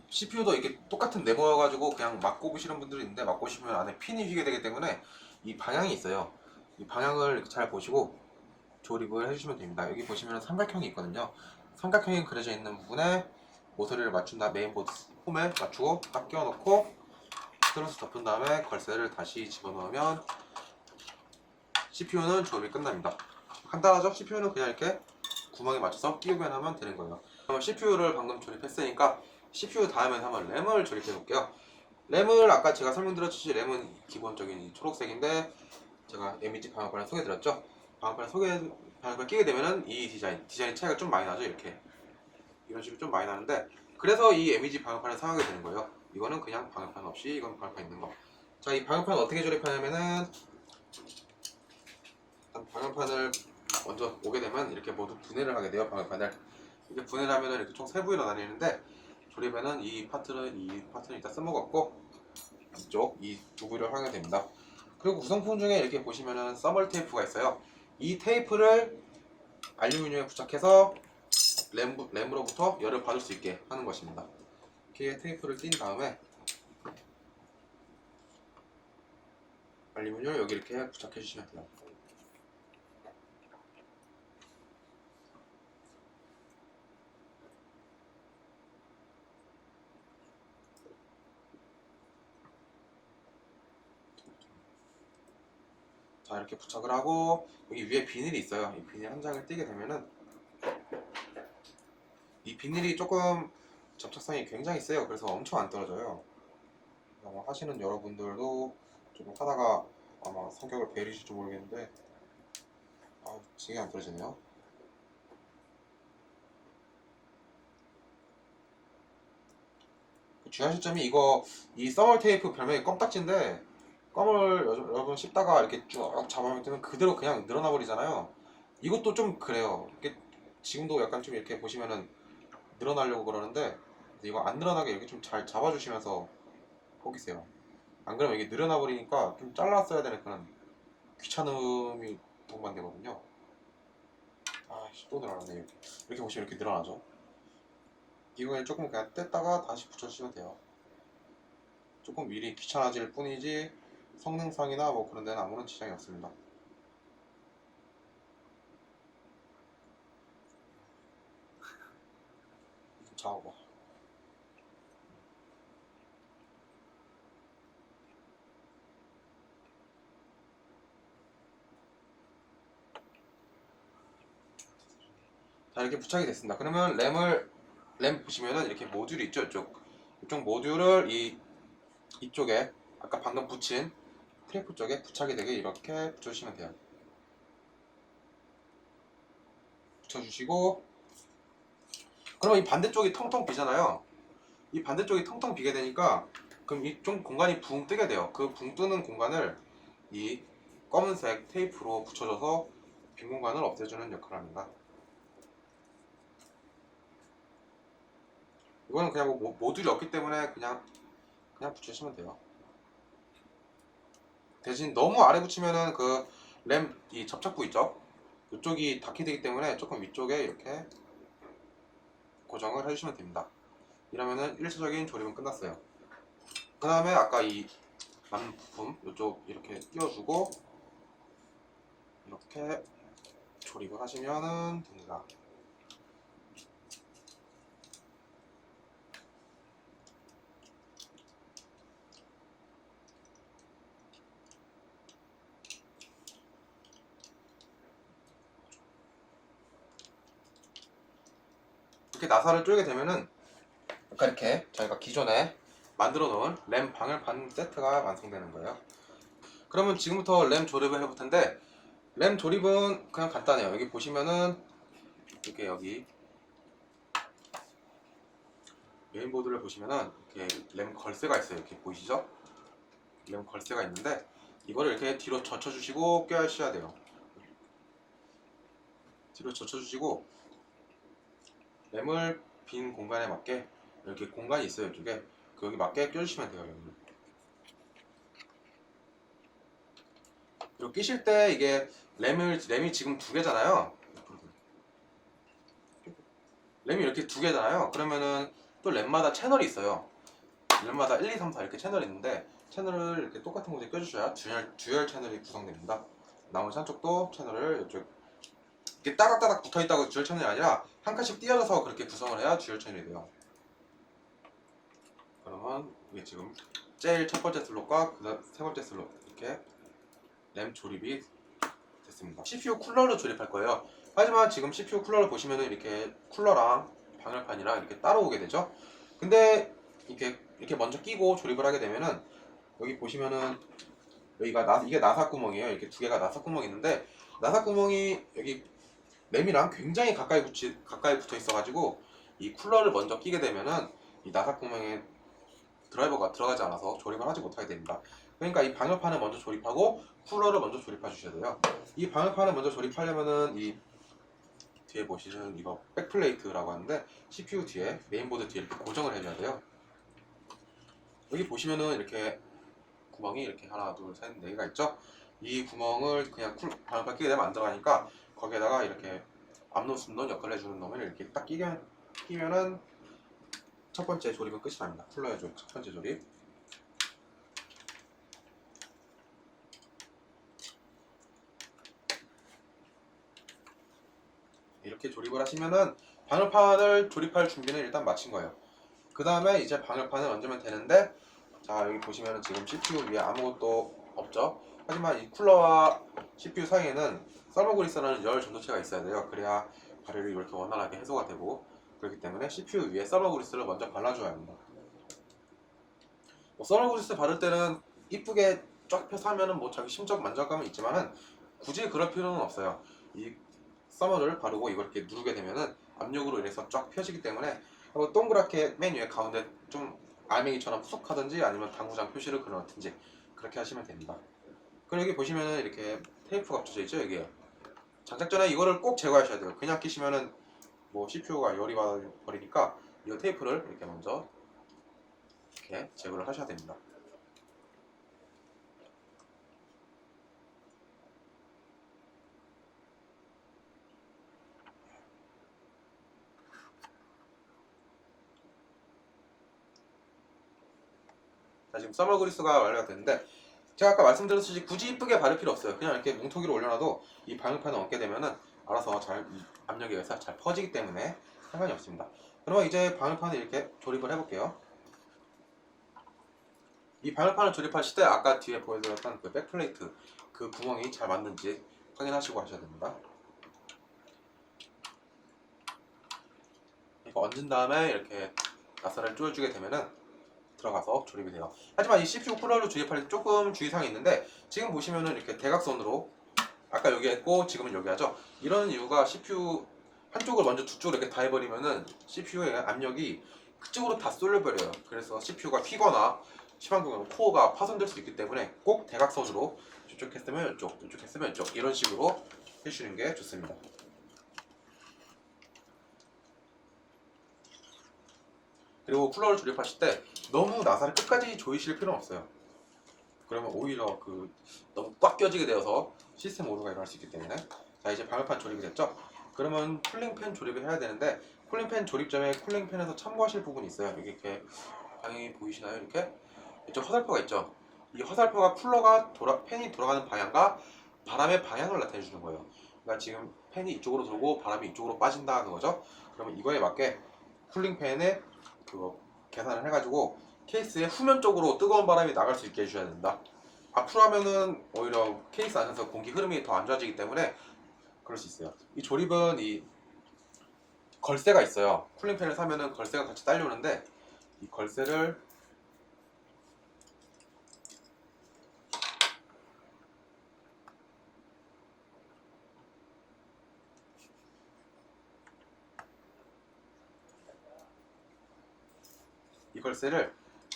CPU도 이렇게 똑같은 네모여가지고 그냥 막 꼽으시는 분들이 있는데, 막 꼽으시면 안에 핀이 휘게 되기 때문에 이 방향이 있어요. 이 방향을 이렇게 잘 보시고 조립을 해주시면 됩니다. 여기 보시면 삼각형이 있거든요. 삼각형이 그려져 있는 부분에 모서리를 맞춘 다음 메인보드 홈에 맞추고 딱 끼워놓고 트러스 덮은 다음에 걸쇠를 다시 집어넣으면 CPU는 조립이 끝납니다. 간단하죠? CPU는 그냥 이렇게 구멍에 맞춰서 끼우기만 하면 되는 거예요. 그럼 CPU를 방금 조립했으니까 CPU 다음에 한번 램을 조립해 볼게요. 램을 아까 제가 설명드렸듯이 램은 기본적인 초록색인데, 제가 MEG 방역판을 소개해드렸죠. 방역판을 끼게 되면은 이 디자인 차이가 좀 많이 나죠. 이렇게 이런 식으로 좀 많이 나는데, 그래서 이 MEG 방역판을 사용하게 되는 거예요. 이거는 그냥 방역판 없이, 이건 방역판 있는 거. 자, 이 방역판 어떻게 조립하냐면은, 일단 방역판을 먼저 오게 되면 이렇게 모두 분해를 하게 돼요. 방역판을 이렇게 분해를 하면은 이렇게 총 3부위로 나뉘는데, 조립에는 이 파트는 일단 쓸모없고 이쪽 이 두 부위를 활용하게 됩니다. 그리고 구성품 중에 이렇게 보시면은 써멀 테이프가 있어요. 이 테이프를 알루미늄에 부착해서 램으로부터 열을 받을 수 있게 하는 것입니다. 이렇게 테이프를 띈 다음에 알루미늄을 여기 이렇게 부착해 주시면 돼요. 자, 이렇게 부착을 하고 여기 위에 비닐이 있어요. 이 비닐 한 장을 띄게 되면은 이 비닐이 조금 접착성이 굉장히 세요. 그래서 엄청 안 떨어져요. 아마 하시는 여러분들도 조금 하다가 아마 성격을 배리실지 모르겠는데, 지게 안 떨어지네요. 주의하실 점이, 이 써멀 테이프 별명이 껌딱지인데, 껌을 여러분 씹다가 이렇게 쭉 잡아먹으면 그대로 그냥 늘어나 버리잖아요. 이것도 좀 그래요. 이게 지금도 약간 좀 이렇게 보시면은 늘어나려고 그러는데, 이거 안 늘어나게 이렇게 좀 잘 잡아주시면서 포기세요. 안 그러면 이게 늘어나 버리니까 좀 잘랐어야 되는 그런 귀찮음이 동반되거든요. 또 늘어나네. 이렇게 보시면 이렇게 늘어나죠. 이거에 조금 그냥 뗐다가 다시 붙여주시면 돼요. 조금 미리 귀찮아질 뿐이지 성능상이나 뭐 그런 데는 아무런 지장이 없습니다. 잡아봐. 자, 이렇게 부착이 됐습니다. 그러면 램 보시면은 이렇게 모듈이 있죠. 이쪽 모듈을 이쪽에 아까 방금 붙인 테이프 쪽에 부착이 되게 이렇게 붙여주시면 돼요. 붙여주시고, 그러면 이 반대쪽이 텅텅 비잖아요. 이 반대쪽이 텅텅 비게 되니까 그럼 이쪽 공간이 붕 뜨게 돼요. 그 붕 뜨는 공간을 이 검은색 테이프로 붙여줘서 빈 공간을 없애주는 역할을 합니다. 이거는 그냥 뭐 모듈이 없기 때문에 그냥 붙이시면 돼요. 대신 너무 아래 붙이면은 그 램 이 접착부 있죠? 이쪽이 닿게 되기 때문에 조금 위쪽에 이렇게 고정을 해주시면 됩니다. 이러면은 1차적인 조립은 끝났어요. 그 다음에 아까 이 남은 부품 이쪽 이렇게 끼워주고 이렇게 조립을 하시면은 됩니다. 이렇게 나사를 쪼개 되면은 아까 이렇게 저희가 기존에 만들어 놓은 램 방열판 세트가 완성되는 거예요. 그러면 지금부터 램 조립을 해볼 텐데, 램 조립은 그냥 간단해요. 여기 보시면은 이렇게 여기 메인보드를 보시면은 이렇게 램 걸쇠가 있어요. 이렇게 보이시죠? 램 걸쇠가 있는데 이거를 이렇게 뒤로 젖혀주시고 껴주셔야 돼요. 뒤로 젖혀주시고 램을 빈 공간에 맞게 이렇게 공간이 있어요. 이쪽에 여기 맞게 껴주시면 돼요. 그리고 끼실 때 이게 램이 지금 두 개잖아요. 램이 이렇게 두 개잖아요. 그러면은 또 램마다 채널이 있어요. 램마다 1, 2, 3, 4 이렇게 채널이 있는데 채널을 이렇게 똑같은 곳에 껴주셔야 듀얼 채널이 구성됩니다. 나머지 한쪽도 채널을 이쪽 이렇게 따닥따닥 붙어있다고 듀얼 채널이 아니라 한 칸씩 띄어져서 그렇게 구성을 해야 듀얼 채널이 돼요. 그러면 이게 지금 제일 첫 번째 슬롯과 그다음 세 번째 슬롯 이렇게 램 조립이 됐습니다. CPU 쿨러를 조립할 거예요. 하지만 지금 CPU 쿨러를 보시면은 이렇게 쿨러랑 방열판이랑 이렇게 따로 오게 되죠. 근데 이렇게 먼저 끼고 조립을 하게 되면은 여기 보시면은 여기가 이게 나사 구멍이에요. 이렇게 두 개가 나사 구멍이 있는데 나사 구멍이 여기 램이랑 굉장히 가까이 붙어 있어가지고 이 쿨러를 먼저 끼게 되면은 이 나사 구멍에 드라이버가 들어가지 않아서 조립을 하지 못하게 됩니다. 그러니까 이 방열판을 먼저 조립하고 쿨러를 먼저 조립해 주셔야 돼요. 이 방열판을 먼저 조립하려면은 이 뒤에 보시는 이거 백플레이트라고 하는데 CPU 뒤에 메인보드 뒤에 이렇게 고정을 해줘야 돼요. 여기 보시면은 이렇게 구멍이 이렇게 하나 둘 셋 네 개가 있죠. 이 구멍을 그냥 방열판 끼게 되면 안 들어가니까 거기에다가 이렇게 앞놈 숨놈 역할을 해주는 놈을 이렇게 딱 끼면은 첫 번째 조립은 끝이 납니다. 쿨러의 첫 번째 조립. 이렇게 조립을 하시면은 방열판을 조립할 준비는 일단 마친 거예요. 그 다음에 이제 방열판을 얹으면 되는데, 자 여기 보시면은 지금 CPU 위에 아무것도 없죠. 하지만 이 쿨러와 CPU 사이에는 서버그리스라는 열 전도체가 있어야 돼요. 그래야 발열이 이렇게 원활하게 해소가 되고, 그렇기 때문에 CPU 위에 서버그리스를 먼저 발라줘야 합니다. 서버그리스 바를 때는 이쁘게 쫙 펴서 하면은 뭐 자기 심적 만족감은 있지만은 굳이 그럴 필요는 없어요. 이 서머를 바르고 이걸 이렇게 누르게 되면은 압력으로 인해서 쫙 펴지기 때문에 동그랗게 맨 위에 가운데 좀 알맹이처럼 푸석하든지 아니면 당구장 표시를 그려놓든지 그렇게 하시면 됩니다. 그리고 여기 보시면은 이렇게 테이프가 붙여져 있죠. 여기에 장착 전에 이거를 꼭 제거하셔야 돼요. 그냥 끼시면은 뭐 CPU가 열이 받아버리니까 이 테이프를 이렇게 먼저 이렇게 제거를 하셔야 됩니다. 자, 지금 서머 그리스가 완료가 됐는데 제가 아까 말씀드렸듯이 굳이 이쁘게 바를 필요 없어요. 그냥 이렇게 뭉텅이로 올려놔도 이 방열판을 얹게 되면은 알아서 잘 압력에 의해서 잘 퍼지기 때문에 상관이 없습니다. 그러면 이제 방열판을 이렇게 조립을 해볼게요. 이 방열판을 조립하실 때 아까 뒤에 보여드렸던 그 백플레이트 그 구멍이 잘 맞는지 확인하시고 하셔야 됩니다. 이거 얹은 다음에 이렇게 나사를 조여주게 되면은 들어가서 조립이 돼요. 하지만 이 CPU 쿨러를 조립할 때 조금 주의사항이 있는데, 지금 보시면은 이렇게 대각선으로 아까 여기 했고 지금은 여기 하죠. 이런 이유가 CPU 한쪽을 먼저 두 쪽으로 이렇게 다 해버리면은 CPU의 압력이 그쪽으로 다 쏠려버려요. 그래서 CPU가 휘거나 심한 경우는 코어가 파손될 수 있기 때문에 꼭 대각선으로 이쪽 했으면 이쪽, 이쪽 했으면 이쪽 이런 식으로 해주시는 게 좋습니다. 그리고 쿨러를 조립하실 때 너무 나사를 끝까지 조이실 필요는 없어요. 그러면 오히려 너무 꽉 껴지게 되어서 시스템 오류가 일어날 수 있기 때문에. 자, 이제 방열판 조립이 됐죠? 그러면 쿨링팬 조립을 해야 되는데, 쿨링팬 조립점에 쿨링팬에서 참고하실 부분이 있어요. 여기 이렇게 방향이 보이시나요? 이렇게 이쪽 화살표가 있죠? 이 화살표가 팬이 돌아가는 방향과 바람의 방향을 나타내 주는 거예요. 그러니까 지금 팬이 이쪽으로 돌고 바람이 이쪽으로 빠진다는 거죠. 그러면 이거에 맞게 쿨링팬에 그거 계산을 해가지고 케이스의 후면 쪽으로 뜨거운 바람이 나갈 수 있게 해줘야 된다. 앞으로 하면은 오히려 케이스 안에서 공기 흐름이 더 안 좋아지기 때문에 그럴 수 있어요. 이 조립은 이 걸쇠가 있어요. 쿨링팬을 사면은 걸쇠가 같이 딸려오는데 이 걸쇠를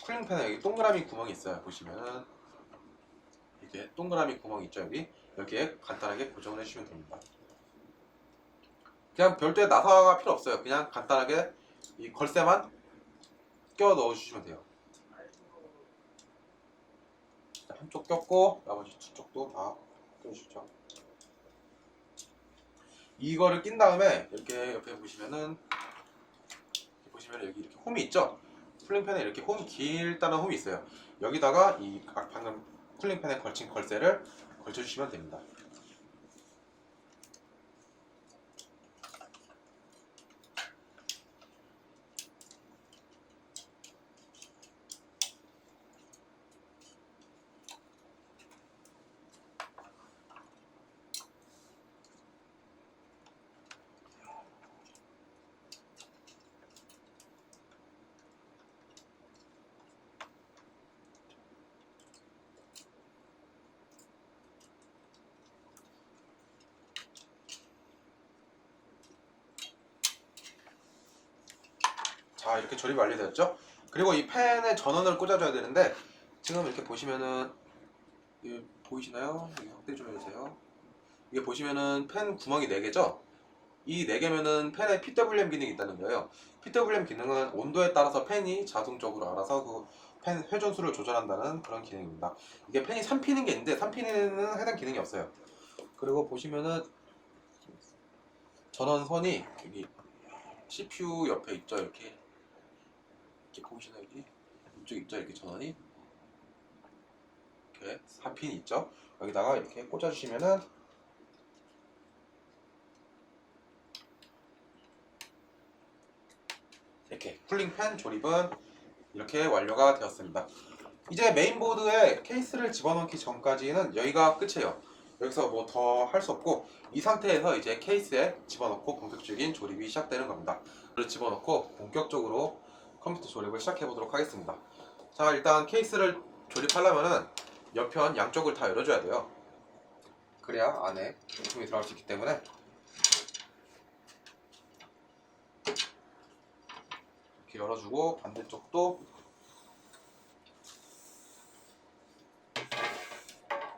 쿨링팬에 여기 동그라미 구멍이 있어요. 보시면은 이렇게 동그라미 구멍이 있죠. 여기에 간단하게 고정을 해주시면 됩니다. 그냥 별도의 나사가 필요 없어요. 그냥 간단하게 이 걸쇠만 껴 넣어주시면 돼요. 한쪽 꼈고 나머지 두 쪽도 다 껴주시죠. 이거를 낀 다음에 이렇게 옆에 보시면은 여기 이렇게 홈이 있죠. 쿨링팬에 이렇게 길다는 홈이 있어요. 여기다가 이 방금 쿨링팬에 걸친 걸쇠를 걸쳐주시면 됩니다. 자, 이렇게 조립이 완료되었죠? 그리고 이 팬에 전원을 꽂아줘야 되는데 지금 이렇게 보시면은 이게 보이시나요? 여기 확대 좀 해주세요. 이게 보시면은 팬 구멍이 4개죠? 이 4개면은 팬에 PWM 기능이 있다는 거예요. PWM 기능은 온도에 따라서 팬이 자동적으로 알아서 그 팬 회전수를 조절한다는 그런 기능입니다. 이게 팬이 3핀인 게 있는데 3핀에는 해당 기능이 없어요. 그리고 보시면은 전원선이 여기 CPU 옆에 있죠? 이렇게 보이시나요? 여기 이쪽 있죠? 이렇게 전원이 이렇게 4핀이 있죠? 여기다가 이렇게 꽂아주시면은 이렇게 쿨링팬 조립은 이렇게 완료가 되었습니다. 이제 메인보드에 케이스를 집어넣기 전까지는 여기가 끝이에요. 여기서 뭐 더 할 수 없고 이 상태에서 이제 케이스에 집어넣고 본격적인 조립이 시작되는 겁니다. 그걸 집어넣고 본격적으로 컴퓨터 조립을 시작해 보도록 하겠습니다. 자, 일단 케이스를 조립하려면은 옆편 양쪽을 다 열어줘야 돼요. 그래야 안에 부품이 들어갈 수 있기 때문에 이렇게 열어주고 반대쪽도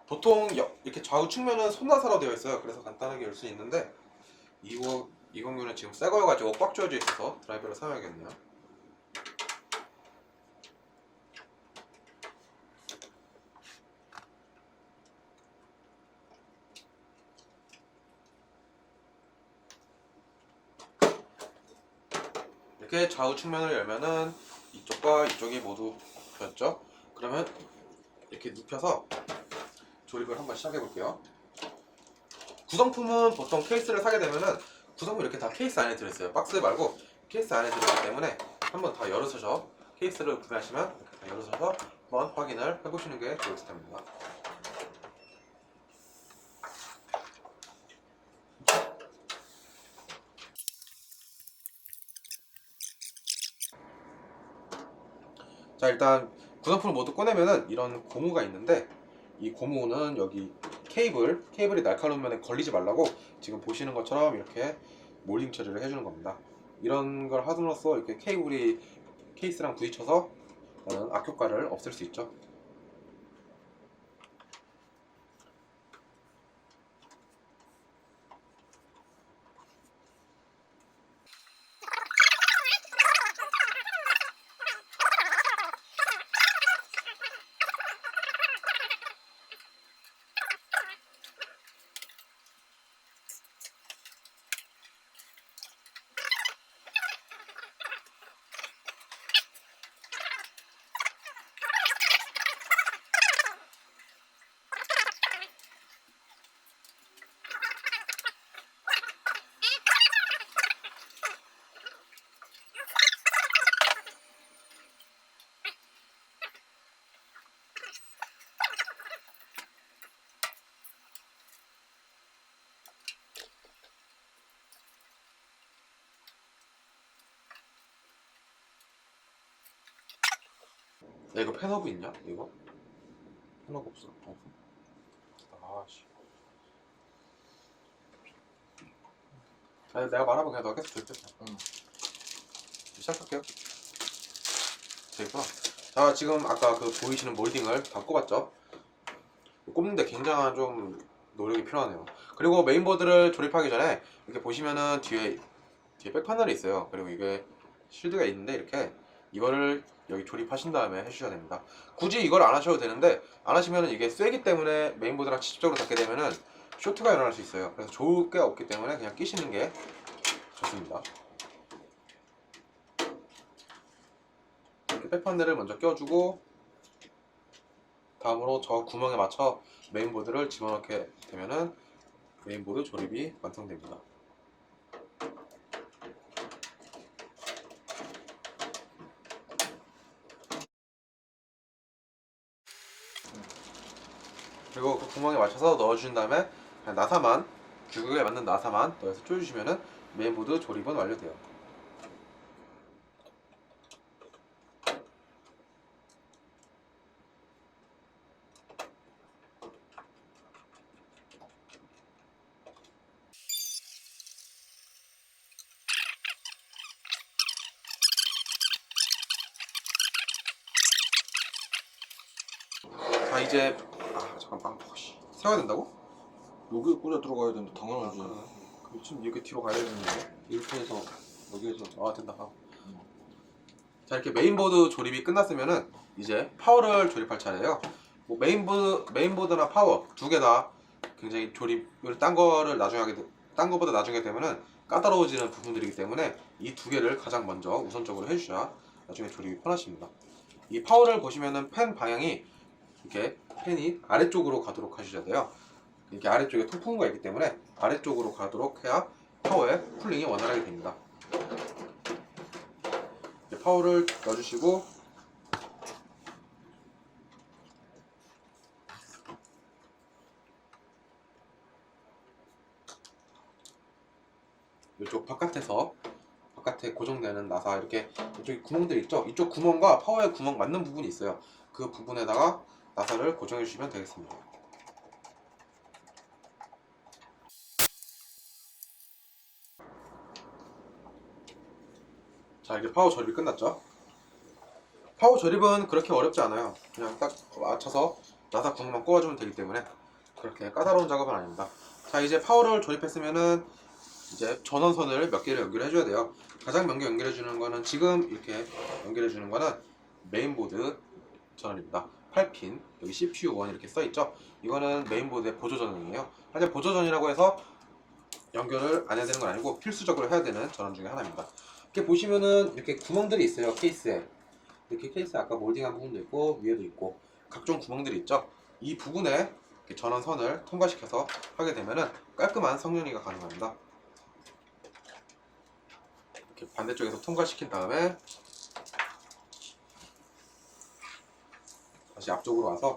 보통 이렇게 좌우 측면은 손나사로 되어 있어요. 그래서 간단하게 열 수 있는데 이 경우는 지금 새 거여가지고 꽉 조여져 있어서 드라이버를 사용하겠네요. 이렇게 좌우 측면을 열면은 이쪽과 이쪽이 모두 펴졌죠. 그러면 이렇게 눕혀서 조립을 한번 시작해 볼게요. 구성품은 보통 케이스를 사게 되면은 구성품 이렇게 다 케이스 안에 들어있어요. 박스 말고 케이스 안에 들어있기 때문에 한번 다 열어서서 케이스를 구매하시면 이렇게 다 열어서서 한번 확인을 해보시는 게 좋을 듯 합니다. 자, 일단 구성품을 모두 꺼내면은 이런 고무가 있는데 이 고무는 여기 케이블이 날카로운 면에 걸리지 말라고 지금 보시는 것처럼 이렇게 몰딩 처리를 해주는 겁니다. 이런 걸 함으로써 이렇게 케이블이 케이스랑 부딪혀서 나는 악효과를 없앨 수 있죠. 야 이거 펜허브 있냐? 이거? 펜허브 없어. 아씨. 아니 내가 말하면 그냥 너 계속 들려. 응. 시작할게요. 됐구나. 자 지금 아까 그 보이시는 몰딩을 다 꼽았죠? 꼽는데 굉장한 좀 노력이 필요하네요. 그리고 메인보드를 조립하기 전에 이렇게 보시면은 뒤에 백패널이 있어요. 그리고 이게 실드가 있는데 이렇게 이거를 여기 조립하신 다음에 해주셔야 됩니다. 굳이 이걸 안 하셔도 되는데 안 하시면은 이게 쇠기 때문에 메인보드랑 직접적으로 닿게 되면은 쇼트가 일어날 수 있어요. 그래서 좋을 게 없기 때문에 그냥 끼시는 게 좋습니다. 이렇게 백패널을 먼저 껴주고 다음으로 저 구멍에 맞춰 메인보드를 집어넣게 되면은 메인보드 조립이 완성됩니다. 그리고 그 구멍에 맞춰서 넣어준 다음에 그냥 나사만 규격에 맞는 나사만 넣어서 조여주시면은 메인보드 조립은 완료돼요. 자 이제 잠깐만 세워야 된다고? 여기 꽂아 들어가야 되는데 당연하지. 그럼 지금 이렇게 뒤로 가야 되는데 이렇게 해서 여기에서 된다. 자 이렇게 메인보드 조립이 끝났으면은 이제 파워를 조립할 차례예요. 뭐 메인보드나 파워 두 개 다 굉장히 조립을 딴 거보다 나중에 되면은 까다로워지는 부분들이기 때문에 이 두 개를 가장 먼저 우선적으로 해주셔야 나중에 조립이 편하십니다. 이 파워를 보시면은 펜 방향이 이렇게 펜이 아래쪽으로 가도록 하셔야 돼요. 이렇게 아래쪽에 통풍구가 있기 때문에 아래쪽으로 가도록 해야 파워의 쿨링이 원활하게 됩니다. 파워를 넣어주시고 이쪽 바깥에 고정되는 나사 이렇게 이쪽에 구멍들 있죠? 이쪽 구멍과 파워의 구멍 맞는 부분이 있어요. 그 부분에다가 나사를 고정해 주시면 되겠습니다. 자 이제 파워 조립이 끝났죠? 파워 조립은 그렇게 어렵지 않아요. 그냥 딱 맞춰서 나사 구멍만 꼽아주면 되기 때문에 그렇게 까다로운 작업은 아닙니다. 자 이제 파워를 조립했으면은 이제 전원선을 몇 개를 연결해 줘야 돼요. 가장 먼저 연결해 주는 거는 지금 이렇게 연결해 주는 거는 메인보드 전원입니다. 8핀 여기 CPU1 이렇게 써 있죠. 이거는 메인보드의 보조 전원이에요. 하지만 보조 전이라고 해서 연결을 안 해야 되는 건 아니고 필수적으로 해야 되는 전원 중에 하나입니다. 이렇게 보시면은 이렇게 구멍들이 있어요. 케이스에 이렇게 케이스 아까 몰딩한 부분도 있고 위에도 있고 각종 구멍들이 있죠. 이 부분에 전원선을 통과시켜서 하게 되면은 깔끔한 성정리가 가능합니다. 이렇게 반대쪽에서 통과시킨 다음에 다시 앞쪽으로 와서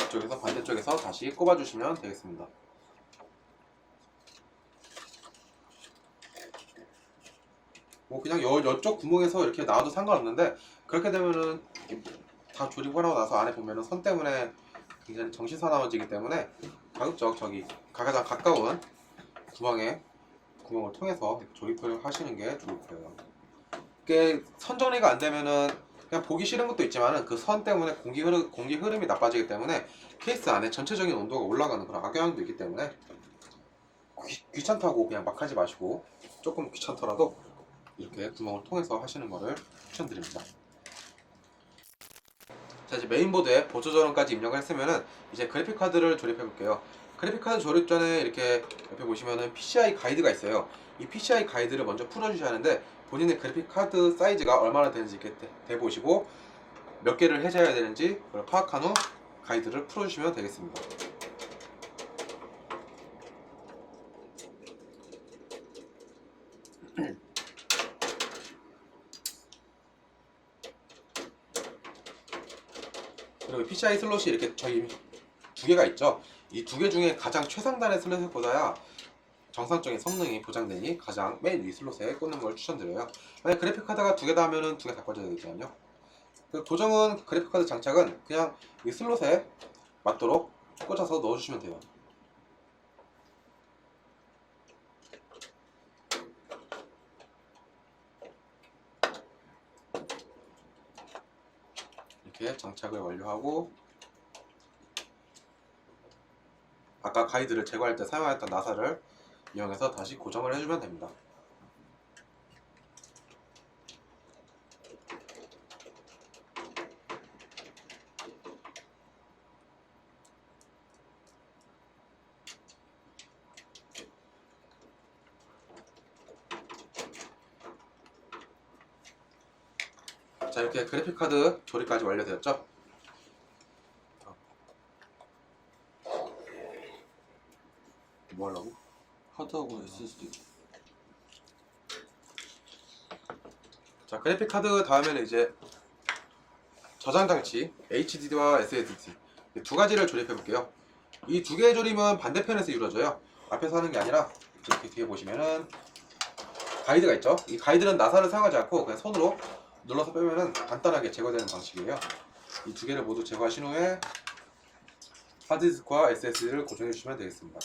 이쪽에서 반대쪽에서 다시 꼽아주시면 되겠습니다. 뭐 그냥 이쪽 구멍에서 이렇게 나와도 상관없는데 그렇게 되면은 다 조립하고 나서 안에 보면은 선 때문에 굉장히 정신사나워지기 때문에 가급적 저기 가장 가까운 구멍을 통해서 조립을 하시는 게 좋을 거예요. 이게 선 정리가 안 되면은 그냥 보기 싫은 것도 있지만은 그 선 때문에 공기 흐름이 나빠지기 때문에 케이스 안에 전체적인 온도가 올라가는 그런 악영향도 있기 때문에 귀찮다고 그냥 막 하지 마시고 조금 귀찮더라도 이렇게 구멍을 통해서 하시는 것을 추천드립니다. 자 이제 메인보드에 보조 전원까지 입력을 했으면은 이제 그래픽카드를 조립해 볼게요. 그래픽카드 조립 전에 이렇게 옆에 보시면은 PCI 가이드가 있어요. 이 PCI 가이드를 먼저 풀어주셔야 하는데 본인의 그래픽카드 사이즈가 얼마나 되는지 이렇게 대보시고 몇 개를 해줘야 되는지 그걸 파악한 후 가이드를 풀어주시면 되겠습니다. 그리고 PCI 슬롯이 이렇게 저희 두 개가 있죠. 이 두 개 중에 가장 최상단의 슬롯을 꽂아야 정상적인 성능이 보장되니 가장 맨 위 슬롯에 꽂는 걸 추천드려요. 만약 그래픽 카드가 두 개다 하면은 두 개 다 꽂아야 되잖아요. 그 고정은 그래픽 카드 장착은 그냥 이 슬롯에 맞도록 꽂아서 넣어주시면 돼요. 이렇게 장착을 완료하고 아까 가이드를 제거할 때 사용했던 나사를 이용해서 다시 고정을 해주면 됩니다. 자, 이렇게 그래픽카드 조립까지 완료되었죠? 뭐 하려고? 하드하고 SSD. 자, 그래픽카드 다음에는 이제 저장장치 HDD와 SSD 두 가지를 조립해 볼게요. 이 두 개의 조립은 반대편에서 이루어져요. 앞에서 하는 게 아니라 이렇게 뒤에 보시면은 가이드가 있죠. 이 가이드는 나사를 사용하지 않고 그냥 손으로 눌러서 빼면은 간단하게 제거되는 방식이에요. 이 두 개를 모두 제거하신 후에 하드디스크와 SSD를 고정해 주시면 되겠습니다.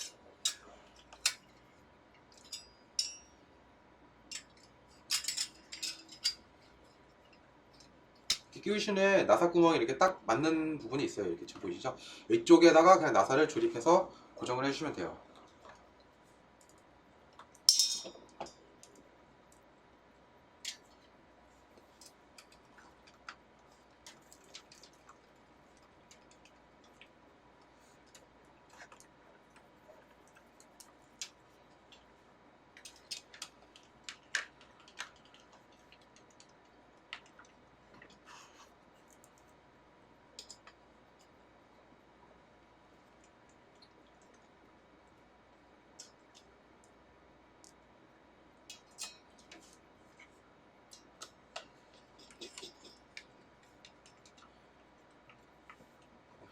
끼우신 후에 나사 구멍이 이렇게 딱 맞는 부분이 있어요. 이렇게 지금 보이시죠? 이쪽에다가 그냥 나사를 조립해서 고정을 해주시면 돼요.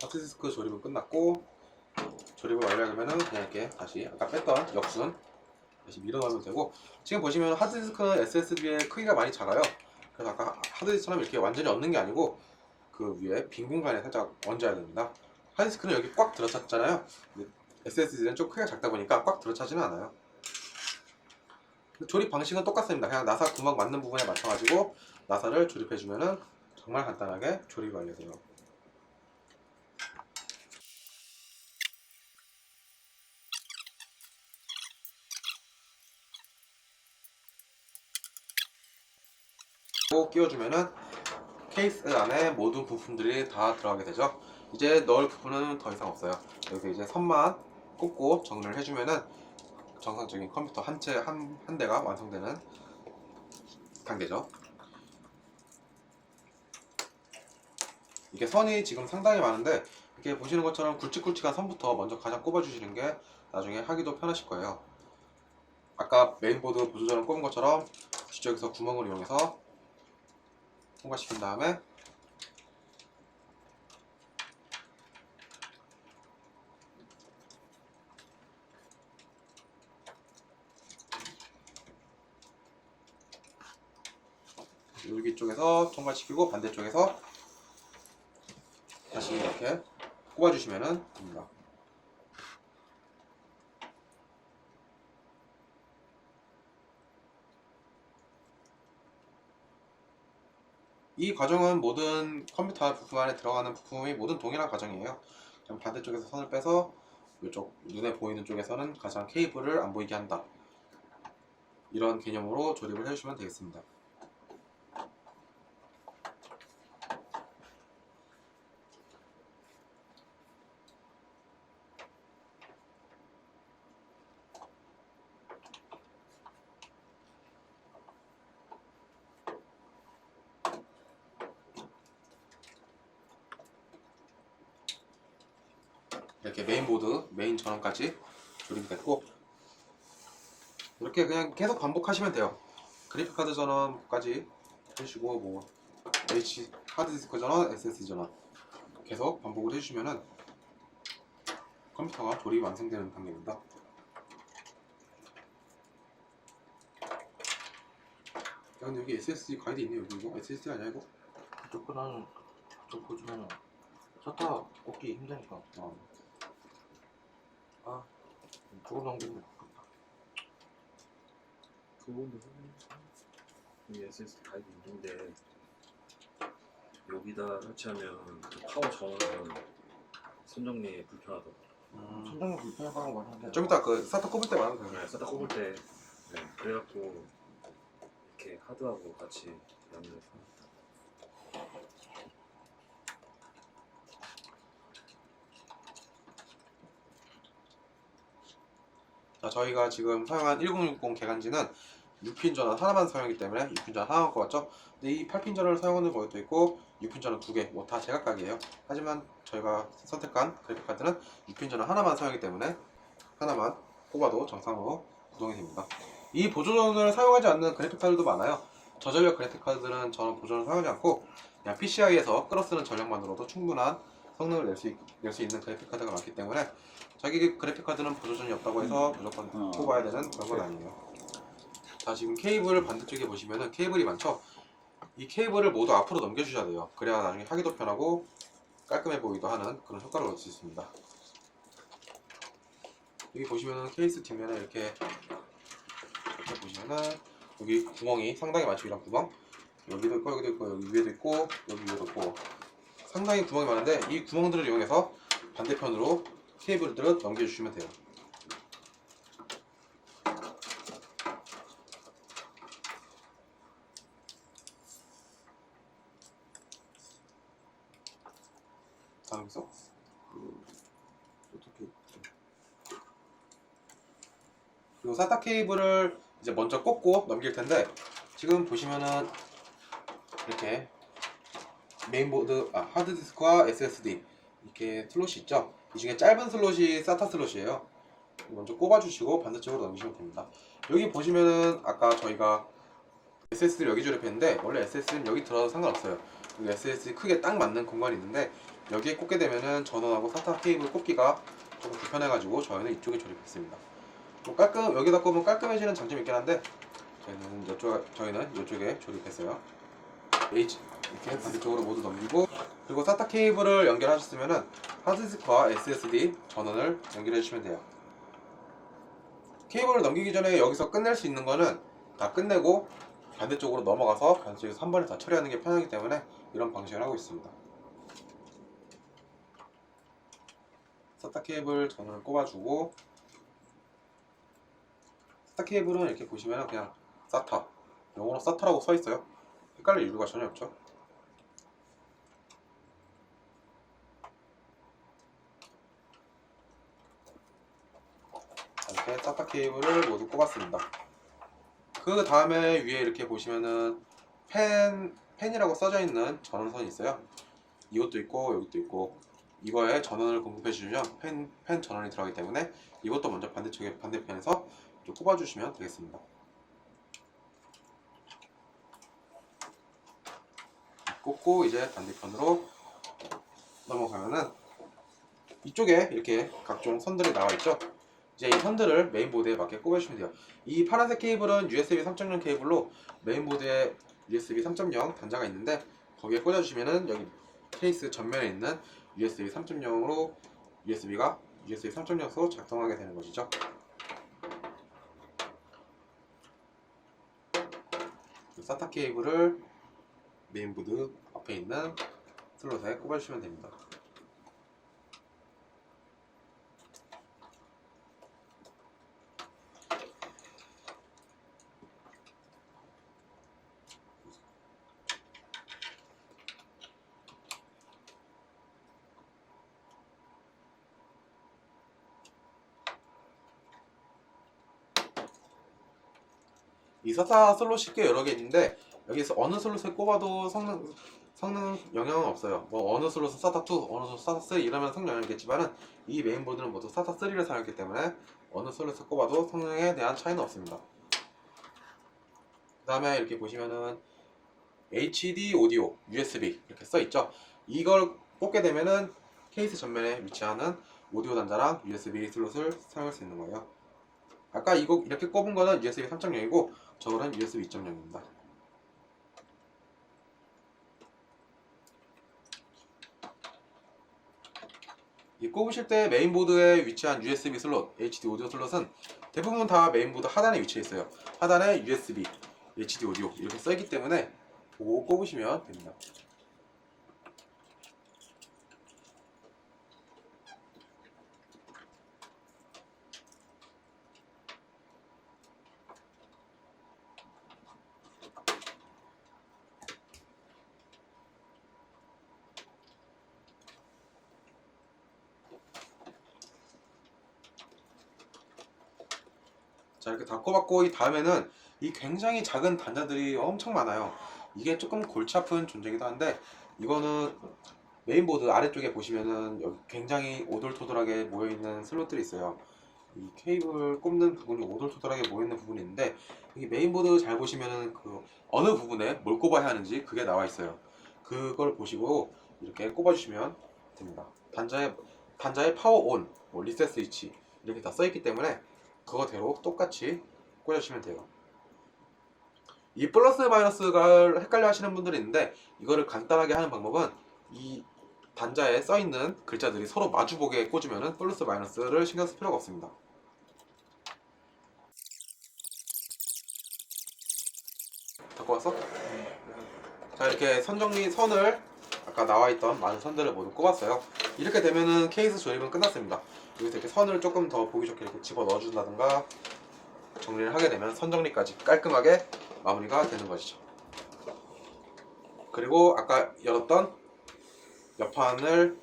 하드디스크 조립은 끝났고 조립을 완료하면은 그냥 이렇게 다시 아까 뺐던 역순 다시 밀어넣으면 되고 지금 보시면 하드디스크는 SSD의 크기가 많이 작아요. 그래서 아까 하드디스크처럼 이렇게 완전히 얹는 게 아니고 그 위에 빈 공간에 살짝 얹어야 됩니다. 하드디스크는 여기 꽉 들어찼잖아요. SSD는 좀 크기가 작다 보니까 꽉 들어차지는 않아요. 조립 방식은 똑같습니다. 그냥 나사 구멍 맞는 부분에 맞춰가지고 나사를 조립해주면은 정말 간단하게 조립이 완료돼요. 끼워주면은 케이스 안에 모든 부품들이 다 들어가게 되죠. 이제 넣을 부분은 더 이상 없어요. 여기서 이제 선만 꽂고 정리를 해주면은 정상적인 컴퓨터 한 대가 완성되는 단계죠. 이게 선이 지금 상당히 많은데 이렇게 보시는 것처럼 굵직굵직한 선부터 먼저 가장 꼽아주시는 게 나중에 하기도 편하실 거예요. 아까 메인보드 보조전을 꼽은 것처럼 뒤쪽에서 구멍을 이용해서 통과시킨 다음에 여기 쪽에서 통과시키고 반대쪽에서 다시 이렇게 꼽아주시면 됩니다. 이 과정은 모든 컴퓨터 부품 안에 들어가는 부품이 모든 동일한 과정이에요. 그럼 반대쪽에서 선을 빼서 이쪽 눈에 보이는 쪽에서는 가장 케이블을 안 보이게 한다. 이런 개념으로 조립을 해주시면 되겠습니다. 이렇게 메인보드, 메인 전원까지 조립이 됐고 이렇게 그냥 계속 반복하시면 돼요. 그래픽카드 전원까지 해주시고 뭐 하드디스크 전원, SSD 전원 계속 반복을 해주시면은 컴퓨터가 조립이 완성되는 단계입니다. 야, 근데 여기 SSD 가이드 있네. 여기 이거 SSD 아니야 이거? 조건하는 저 보시면 셔터 꽂기 힘드니까. 아, 그거 넘기면 좋겠다. 그거는 이 SSD 가이드 있는데 여기다 설치하면 그 파워 전원은 선정리 불편하더라고. 천장이 불편하다고 말하는데. 좀 이따 그 사타 꼽을 때 말하면 되는 네, 싹다 꼽을 때 그래갖고 이렇게 하드하고 같이 연결해서. 자, 저희가 지금 사용한 1060 개간지는 6핀 전원 하나만 사용하기 때문에 6핀 전원 하나만 꼽았죠. 근데 이 8핀 전원을 사용하는 것도 있고 6핀 전원 2개, 뭐 다 제각각이에요. 하지만 저희가 선택한 그래픽카드는 6핀 전원 하나만 사용하기 때문에 하나만 꼽아도 정상으로 구동이 됩니다. 이 보조전원을 사용하지 않는 그래픽카드도 많아요. 저전력 그래픽카드들은 저는 보조전을 사용하지 않고 그냥 PCI에서 끌어쓰는 전력만으로도 충분한 성능을 낼 수 있는 그래픽카드가 많기 때문에 자기 그래픽카드는 보조전이 없다고 해서 무조건 꼽아야 되는 그런 건 아니에요. 자, 지금 케이블 반대쪽에 보시면은 케이블이 많죠? 이 케이블을 모두 앞으로 넘겨주셔야 돼요. 그래야 나중에 하기도 편하고 깔끔해 보이기도 하는 그런 효과를 얻을 수 있습니다. 여기 보시면은 케이스 뒷면에 이렇게 보시면은 여기 구멍이 상당히 많죠. 이런 구멍. 여기도 있고 여기도 있고 여기 위에도 있고 여기 위에도 있고 상당히 구멍이 많은데 이 구멍들을 이용해서 반대편으로 케이블들을 넘겨주시면 돼요. 다음 있어? 어떻게? 그리고 사타 케이블을 이제 먼저 꽂고 넘길 텐데 지금 보시면은 이렇게 메인보드, 하드디스크와 SSD 이렇게 슬롯이 있죠. 이 중에 짧은 슬롯이 SATA 슬롯이에요. 먼저 꼽아주시고 반대쪽으로 넘기시면 됩니다. 여기 보시면은 아까 저희가 SSD를 여기 조립했는데 원래 SSD는 여기 들어도 상관없어요. 여기 SSD 크게 딱 맞는 공간이 있는데 여기에 꽂게 되면은 전원하고 SATA 케이블 꼽기가 조금 불편해가지고 저희는 이쪽에 조립했습니다. 뭐 여기다 꼽으면 깔끔해지는 장점이 있긴 한데 저희는 이쪽에 조립했어요. 이렇게 반대쪽으로 모두 넘기고 그리고 SATA 케이블을 연결하셨으면은 하드디스크와 SSD 전원을 연결해 주시면 돼요. 케이블을 넘기기 전에 여기서 끝낼 수 있는 거는 다 끝내고 반대쪽으로 넘어가서 반대쪽에서 한 번에 다 처리하는 게 편하기 때문에 이런 방식을 하고 있습니다. SATA 케이블 전원을 꼽아주고 SATA 케이블은 이렇게 보시면 그냥 SATA 영어로 SATA라고 써있어요. 헷갈릴 이유가 전혀 없죠. 이렇게 SATA 케이블을 모두 꼽았습니다. 그 다음에 위에 이렇게 보시면은 펜이라고 써져 있는 전원선이 있어요. 이것도 있고 여기도 있고 이거에 전원을 공급해 주시면 펜 전원이 들어가기 때문에 이것도 먼저 반대편에서 좀 꼽아 주시면 되겠습니다. 꽂고 이제 반대편으로 넘어가면은 이쪽에 이렇게 각종 선들이 나와 있죠. 이제 이 선들을 메인보드에 맞게 꼽아주시면 돼요. 이 파란색 케이블은 USB 3.0 케이블로 메인보드에 USB 3.0 단자가 있는데 거기에 꽂아주시면은 여기 케이스 전면에 있는 USB 3.0으로 USB가 USB 3.0로 작동하게 되는 것이죠. SATA 케이블을 메인보드 앞에 있는 슬롯에 꼽아주시면 됩니다. 이 SATA 슬롯이 꽤 여러 개 있는데 여기서 어느 슬롯에 꼽아도 성능 영향은 없어요. 뭐 어느 슬롯은 SATA2, 어느 슬롯은 SATA3 이러면 성능 영향이 있겠지만은 이 메인보드는 모두 SATA3를 사용했기 때문에 어느 슬롯에 꼽아도 성능에 대한 차이는 없습니다. 그 다음에 이렇게 보시면은 HD 오디오 USB 이렇게 써 있죠. 이걸 꽂게 되면은 케이스 전면에 위치하는 오디오 단자랑 USB 슬롯을 사용할 수 있는 거예요. 아까 이거 이렇게 꼽은 거는 USB 3.0이고 저거는 USB 2.0입니다. 이 꼽으실 때 메인보드에 위치한 USB 슬롯, HD 오디오 슬롯은 대부분 다 메인보드 하단에 위치해 있어요. 하단에 USB, HD 오디오 이렇게 써있기 때문에 보고 꼽으시면 됩니다. 자, 이렇게 다 꼽았고 이 다음에는 이 굉장히 작은 단자들이 엄청 많아요. 이게 조금 골치 아픈 존재이기도 한데 이거는 메인보드 아래쪽에 보시면은 여기 굉장히 오돌토돌하게 모여있는 슬롯들이 있어요. 이 케이블 꼽는 부분이 오돌토돌하게 모여있는 부분이 있는데 이 메인보드 잘 보시면은 그 어느 부분에 뭘 꼽아야 하는지 그게 나와 있어요. 그걸 보시고 이렇게 꼽아주시면 됩니다. 단자의 파워 온, 뭐 리셋 스위치 이렇게 다 써있기 때문에 그거대로 똑같이 꽂아주시면 돼요. 이 플러스 마이너스가 헷갈려 하시는 분들이 있는데 이거를 간단하게 하는 방법은 이 단자에 써있는 글자들이 서로 마주보게 꽂으면 플러스 마이너스를 신경 쓸 필요가 없습니다. 다 꼽았어? 자, 이렇게 선을 아까 나와있던 많은 선들을 모두 꼽았어요. 이렇게 되면은 케이스 조립은 끝났습니다. 여기서 이렇게 선을 조금 더 보기 좋게 이렇게 집어 넣어준다든가 정리를 하게 되면 선 정리까지 깔끔하게 마무리가 되는 것이죠. 그리고 아까 열었던 옆판을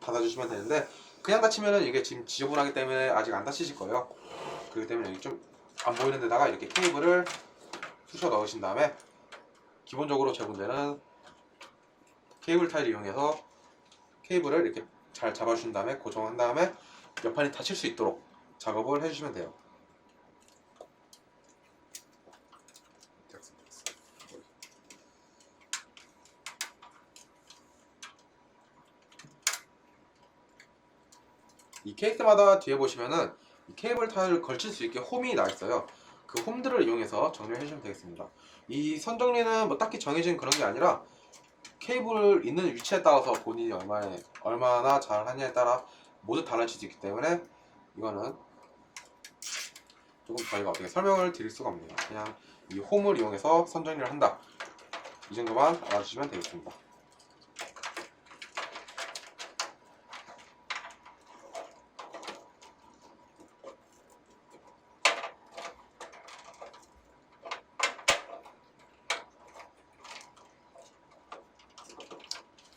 닫아주시면 되는데 그냥 닫히면은 이게 지금 지저분하기 때문에 아직 안 닫히실 거예요. 그렇기 때문에 여기 좀 안 보이는 데다가 이렇게 케이블을 쑤셔 넣으신 다음에 기본적으로 제공되는 케이블 타일을 이용해서 케이블을 이렇게 잘 잡아주신 다음에 고정한 다음에 옆판이 닫힐 수 있도록 작업을 해주시면 돼요. 이 케이스마다 뒤에 보시면은 이 케이블 타일을 걸칠 수 있게 홈이 나 있어요. 그 홈들을 이용해서 정리를 해주시면 되겠습니다. 이 선 정리는 뭐 딱히 정해진 그런 게 아니라 케이블 있는 위치에 따라서 본인이 얼마나 잘 하냐에 따라 모두 달라질 수 있기 때문에 이거는 조금 저희가 어떻게 설명을 드릴 수가 없네요. 그냥 이 홈을 이용해서 선 정리를 한다. 이 정도만 알아주시면 되겠습니다.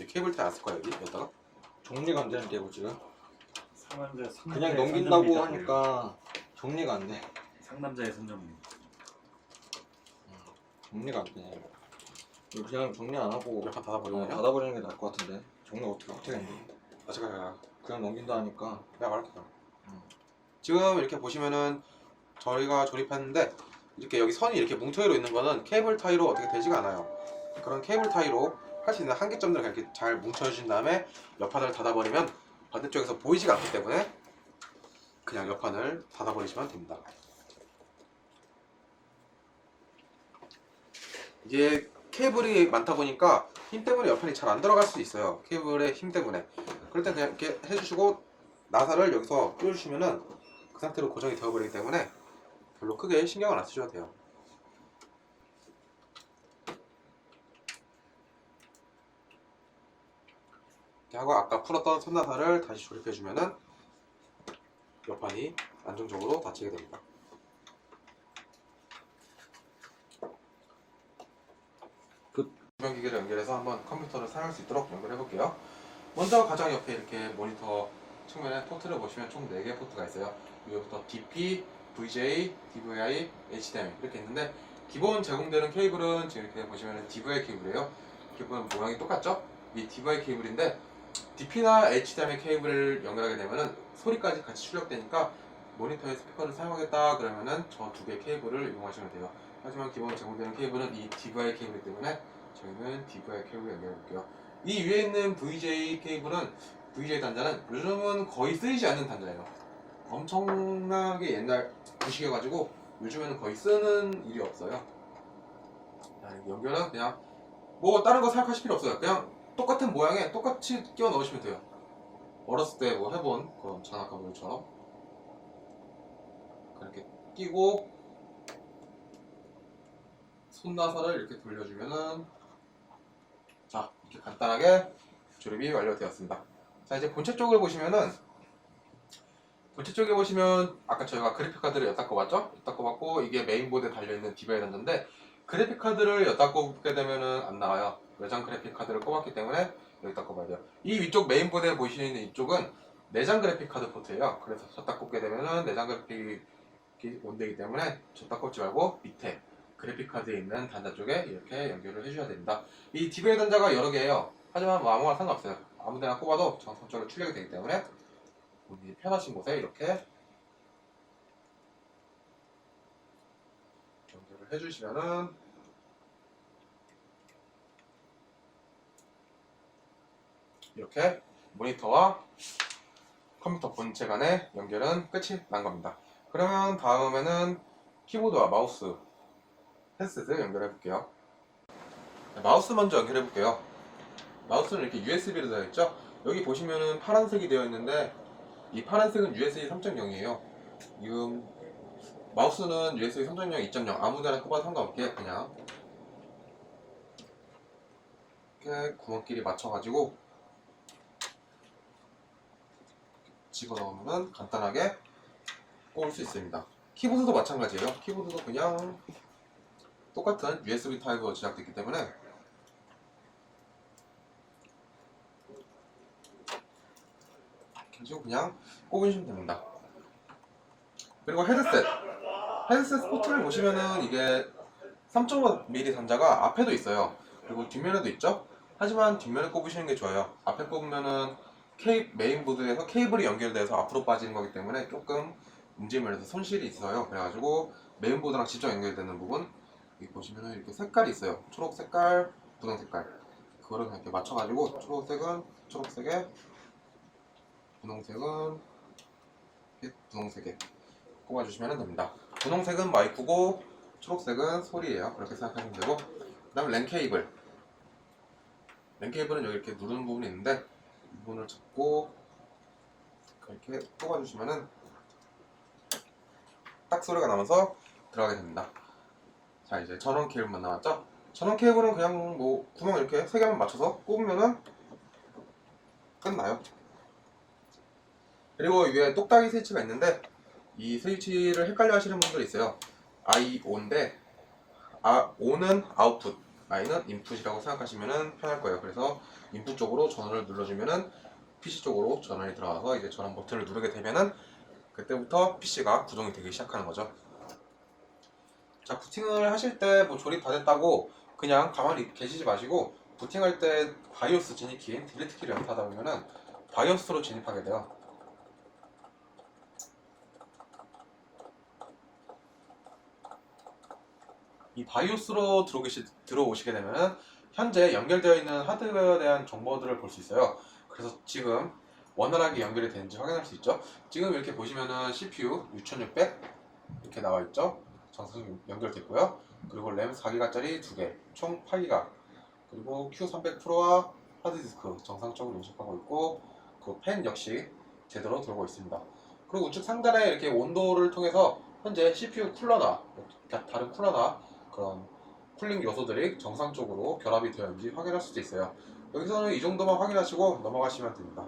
케이블 타일 안 쓸 거야 여기? 여기다가? 정리가 안 되는데 이거 지금 상남자 그냥 넘긴다고 하니까 정리가 안 돼. 상남자의 선정리. 정리가 안 되네. 이거 그냥 정리 안 하고 옆판 닫아버리나요? 닫아버리는 게 나을 것 같은데. 정리 어떻게 했니? 아 잠깐 그냥 넘긴다 하니까. 내가 말할게요. 지금 이렇게 보시면은 저희가 조립했는데 이렇게 여기 선이 이렇게 뭉텅이로 있는 거는 케이블 타이로 어떻게 되지가 않아요. 그런 케이블 타이로 할 수 있는 한계점들을 이렇게 잘 뭉쳐주신 다음에 옆판을 닫아버리면 반대쪽에서 보이지가 않기 때문에 그냥 옆판을 닫아버리시면 됩니다. 이게 케이블이 많다 보니까 힘 때문에 옆판이 잘 안 들어갈 수 있어요. 케이블의 힘 때문에. 그럴 때 그냥 이렇게 해주시고 나사를 여기서 끼워주시면은 그 상태로 고정이 되어버리기 때문에 별로 크게 신경을 안 쓰셔도 돼요. 이렇게 하고 아까 풀었던 선나사를 다시 조립해주면은 옆판이 안정적으로 닫히게 됩니다. 변기기를 연결해서 한번 컴퓨터를 사용할 수 있도록 연결해 볼게요. 먼저 가장 옆에 이렇게 모니터 측면에 포트를 보시면 총 4개 포트가 있어요. 여기부터 DP, VJ, DVI, HDMI 이렇게 있는데 기본 제공되는 케이블은 지금 이렇게 보시면 DVI 케이블이에요. 기본 모양이 똑같죠? 이 DVI 케이블인데 DP나 HDMI 케이블을 연결하게 되면은 소리까지 같이 출력되니까 모니터에 스피커를 사용하겠다 그러면은 저 2개 케이블을 이용하시면 돼요. 하지만 기본 제공되는 케이블은 이 DVI 케이블이기 때문에 저희는 DVI 케이블을 연결해 볼게요. 이 위에 있는 VJ 케이블은 VJ 단자는 요즘은 거의 쓰이지 않는 단자예요. 엄청나게 옛날 구식이어가지고 요즘에는 거의 쓰는 일이 없어요. 자, 이 연결은 그냥 뭐 다른 거 생각하실 필요 없어요. 그냥 똑같은 모양에 똑같이 끼워 넣으시면 돼요. 어렸을 때 뭐 해본 그런 장난감들처럼 그렇게 끼고 손나사를 이렇게 돌려주면은 자 이렇게 간단하게 조립이 완료되었습니다. 자 이제 본체 쪽을 보시면은 본체 쪽에 보시면 아까 저희가 그래픽 카드를 엿다 꼽았죠? 엿다 꼽았고 이게 메인보드에 달려있는 디바이 단자인데 그래픽 카드를 엿다 꼽게 되면은 안 나와요. 외장 그래픽 카드를 꼽았기 때문에 여기다 꼽아야 돼요. 이 위쪽 메인보드에 보시는 이쪽은 내장 그래픽 카드 포트예요. 그래서 엿다 꼽게 되면은 내장 그래픽이 온되기 때문에 엿다 꼽지 말고 밑에 그래픽 카드에 있는 단자 쪽에 이렇게 연결을 해주셔야 됩니다. 이 디바이 단자가 여러 개예요. 하지만 뭐 아무거나 상관없어요. 아무데나 꼽아도 정상적으로 출력이 되기 때문에 본인이 편하신 곳에 이렇게 연결을 해주시면은 이렇게 모니터와 컴퓨터 본체 간의 연결은 끝이 난 겁니다. 그러면 다음에는 키보드와 마우스 헤드셋을 연결해 볼게요. 마우스 먼저 연결해 볼게요. 마우스는 이렇게 USB로 되어 있죠. 여기 보시면은 파란색이 되어 있는데 이 파란색은 USB 3.0이에요. 지금 마우스는 USB 3.0, 2.0 아무데나 꼽아도 상관없게 그냥 이렇게 구멍끼리 맞춰가지고 집어넣으면 간단하게 꼽을 수 있습니다. 키보드도 마찬가지예요. 키보드도 그냥 똑같은 USB 타입으로 제작됐기 때문에 이렇게 그냥 꼽으시면 됩니다. 그리고 헤드셋 스포트를 보시면은 이게 3.5mm 단자가 앞에도 있어요. 그리고 뒷면에도 있죠. 하지만 뒷면에 꼽으시는 게 좋아요. 앞에 꼽으면은 메인보드에서 케이블이 연결돼서 앞으로 빠지는 거기 때문에 조금 움직임에서 손실이 있어요. 그래가지고 메인보드랑 직접 연결되는 부분 여기 보시면은 이렇게 색깔이 있어요. 초록 색깔, 분홍 색깔. 그거를 그냥 이렇게 맞춰가지고 초록색은 초록색에 분홍색은 이렇게 분홍색에 꼽아주시면 됩니다. 분홍색은 마이크고 초록색은 소리예요. 그렇게 생각하시면 되고 그 다음 랜 케이블은 여기 이렇게 누르는 부분이 있는데 이 부분을 잡고 이렇게 꼽아주시면은 딱 소리가 나면서 들어가게 됩니다. 자 이제 전원 케이블만 남았죠? 전원 케이블은 그냥 뭐 구멍 이렇게 3개만 맞춰서 꼽으면은 끝나요. 그리고 위에 똑딱이 스위치가 있는데 이 스위치를 헷갈려 하시는 분들이 있어요. I-O인데 O는 아웃풋, I는 인풋이라고 생각하시면 편할 거예요. 그래서 인풋 쪽으로 전원을 눌러주면은 PC 쪽으로 전원이 들어가서 이제 전원 버튼을 누르게 되면은 그때부터 PC가 구동이 되기 시작하는 거죠. 자, 부팅을 하실 때 뭐 조립 다 됐다고 그냥 가만히 계시지 마시고 부팅할 때 바이오스 진입키, 딜리트 키를 연타하다 보면은 바이오스로 진입하게 돼요. 이 바이오스로 들어오시게 되면은 현재 연결되어 있는 하드웨어에 대한 정보들을 볼 수 있어요. 그래서 지금 원활하게 연결이 되는지 확인할 수 있죠. 지금 이렇게 보시면은 CPU 6600 이렇게 나와 있죠. 정상 연결됐고요. 그리고 램 4기가짜리 2개, 총 8기가. 그리고 Q300 프로와 하드디스크 정상적으로 인식하고 있고 그 펜 역시 제대로 들어오고 있습니다. 그리고 우측 상단에 이렇게 온도를 통해서 현재 CPU 쿨러나 다른 쿨러나 그런 쿨링 요소들이 정상적으로 결합이 되었는지 확인할 수도 있어요. 여기서는 이 정도만 확인하시고 넘어가시면 됩니다.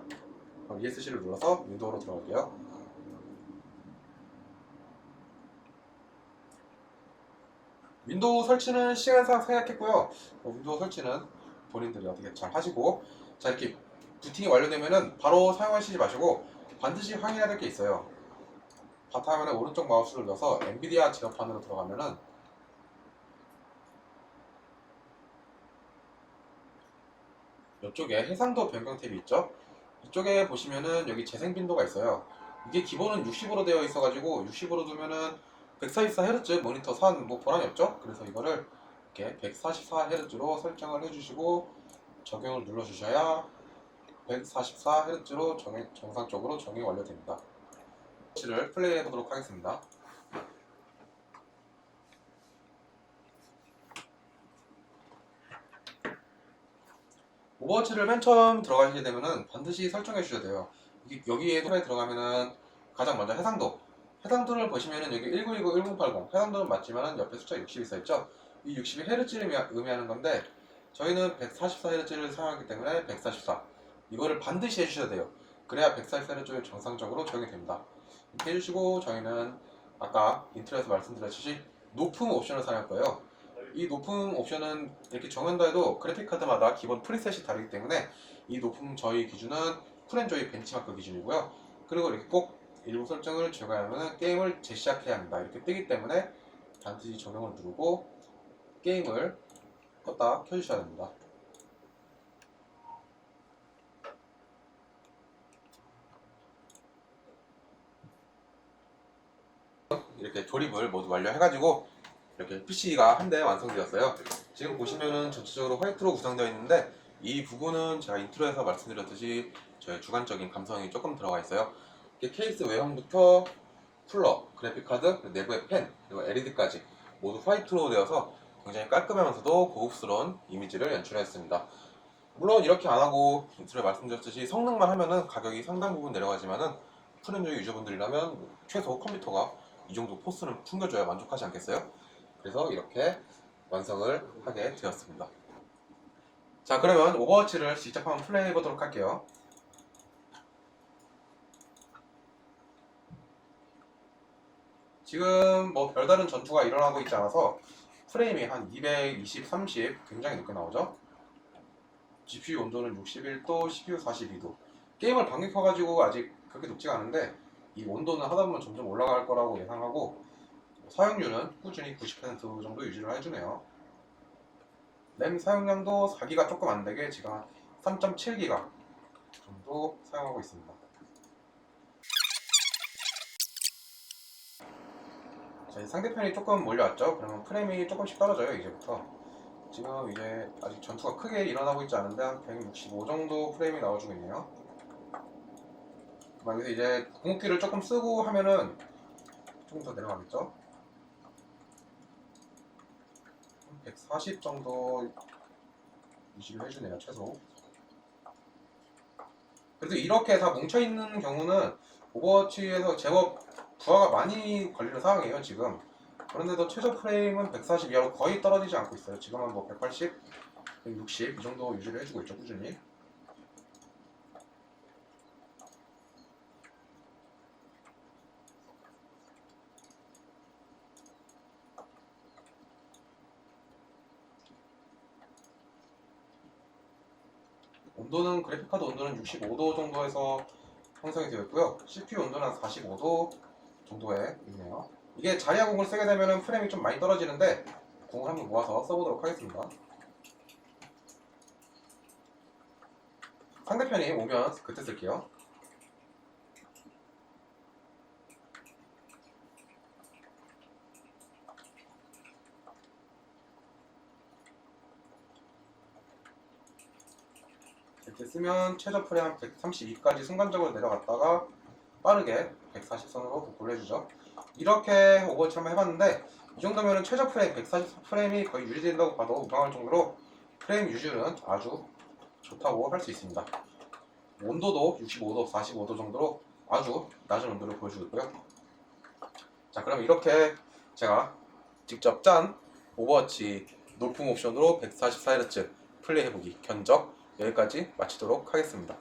그럼 ESC를 눌러서 윈도우로 들어갈게요. 윈도우 설치는 시간상 생략했고요. 윈도우 설치는 본인들이 어떻게 잘 하시고 자 이렇게 부팅이 완료되면은 바로 사용하시지 마시고 반드시 확인해야 될 게 있어요. 바탕화면에 오른쪽 마우스를 눌러서 엔비디아 제어판으로 들어가면은 이쪽에 해상도 변경 탭이 있죠? 이쪽에 보시면은 여기 재생 빈도가 있어요. 이게 기본은 60으로 되어 있어가지고 60으로 두면은 144Hz 모니터 산 뭐 보람이 없죠? 그래서 이거를 이렇게 144Hz로 설정을 해주시고 적용을 눌러주셔야 144Hz로 정상적으로 적용이 완료됩니다. 를 플레이해 보도록 하겠습니다. 오버워치를 맨 처음 들어가시게 되면은 반드시 설정해 주셔야 돼요. 여기에 들어가면은 가장 먼저 해상도를 보시면은 여기 1919, 1080 해상도는 맞지만은 옆에 숫자 60이 있어있죠. 이 60이 Hz를 의미하는 건데 저희는 144Hz를 사용하기 때문에 144 이거를 반드시 해주셔야 돼요. 그래야 144Hz를 정상적으로 적용이 됩니다. 이렇게 해주시고 저희는 아까 인트로에서 말씀드렸듯이 높음 옵션을 사용할 거예요. 이 높음 옵션은 이렇게 정한다 해도 그래픽카드마다 기본 프리셋이 다르기 때문에 이 높음 저희 기준은 쿨앤조이 벤치마크 기준이고요. 그리고 이렇게 꼭 일부 설정을 제거하면 게임을 재시작해야 합니다. 이렇게 뜨기 때문에 반드시 적용을 누르고 게임을 껐다 켜주셔야 됩니다. 이렇게 조립을 모두 완료해가지고 이렇게 PC가 한 대 완성되었어요. 지금 보시면은 전체적으로 화이트로 구성되어 있는데 이 부분은 제가 인트로에서 말씀드렸듯이 저의 주관적인 감성이 조금 들어가 있어요. 이렇게 케이스 외형부터 쿨러, 그래픽카드, 내부의 펜, 그리고 LED까지 모두 화이트로 되어서 굉장히 깔끔하면서도 고급스러운 이미지를 연출했습니다. 물론 이렇게 안하고 인트로에 말씀드렸듯이 성능만 하면은 가격이 상당 부분 내려가지만은 쿨앤조이 유저분들이라면 최소 컴퓨터가 이 정도 포스는 풍겨줘야 만족하지 않겠어요? 그래서 이렇게 완성을 하게 되었습니다. 자, 그러면 오버워치를 직접 한번 플레이해 보도록 할게요. 지금 뭐 별다른 전투가 일어나고 있지 않아서 프레임이 한 220, 30 굉장히 높게 나오죠. GPU 온도는 61도, CPU 42도. 게임을 반격해가지고 아직 그렇게 높지가 않은데 이 온도는 하다 보면 점점 올라갈 거라고 예상하고 사용률은 꾸준히 90% 정도 유지를 해주네요. 램 사용량도 4기가 조금 안되게 지금 3.7기가 정도 사용하고 있습니다. 자, 상대편이 조금 몰려왔죠? 그러면 프레임이 조금씩 떨어져요. 이제부터 지금 이제 아직 전투가 크게 일어나고 있지 않은데 한 165 정도 프레임이 나와주고 있네요. 여기서 이제 궁극기를 조금 쓰고 하면은 조금 더 내려가겠죠? 140 정도 유지를 해주네요, 최소. 그래도 이렇게 다 뭉쳐있는 경우는 오버워치에서 제법 부하가 많이 걸리는 상황이에요, 지금. 그런데도 최저 프레임은 140 이하로 거의 떨어지지 않고 있어요. 지금은 뭐 180, 160 이 정도 유지를 해주고 있죠, 꾸준히. 온도는 그래픽카드 온도는 65도 정도에서 형성이 되어 있고요. CPU 온도는 한 45도 정도에 있네요. 이게 자리아 공을 쓰게 되면 프레임이 좀 많이 떨어지는데 공을 한번 모아서 써보도록 하겠습니다. 상대편이 오면 그때 쓸게요. 이렇게 쓰면 최저 프레임 한 132까지 순간적으로 내려갔다가 빠르게 140선으로 복구를 해주죠. 이렇게 오버워치 한번 해봤는데 이 정도면 최저 프레임 140프레임이 거의 유지된다고 봐도 무방할 정도로 프레임 유지는 아주 좋다고 할 수 있습니다. 온도도 65도, 45도 정도로 아주 낮은 온도를 보여주고 있고요. 자, 그럼 이렇게 제가 직접 짠 오버워치 높음 옵션으로 144Hz 플레이 해보기 견적 여기까지 마치도록 하겠습니다.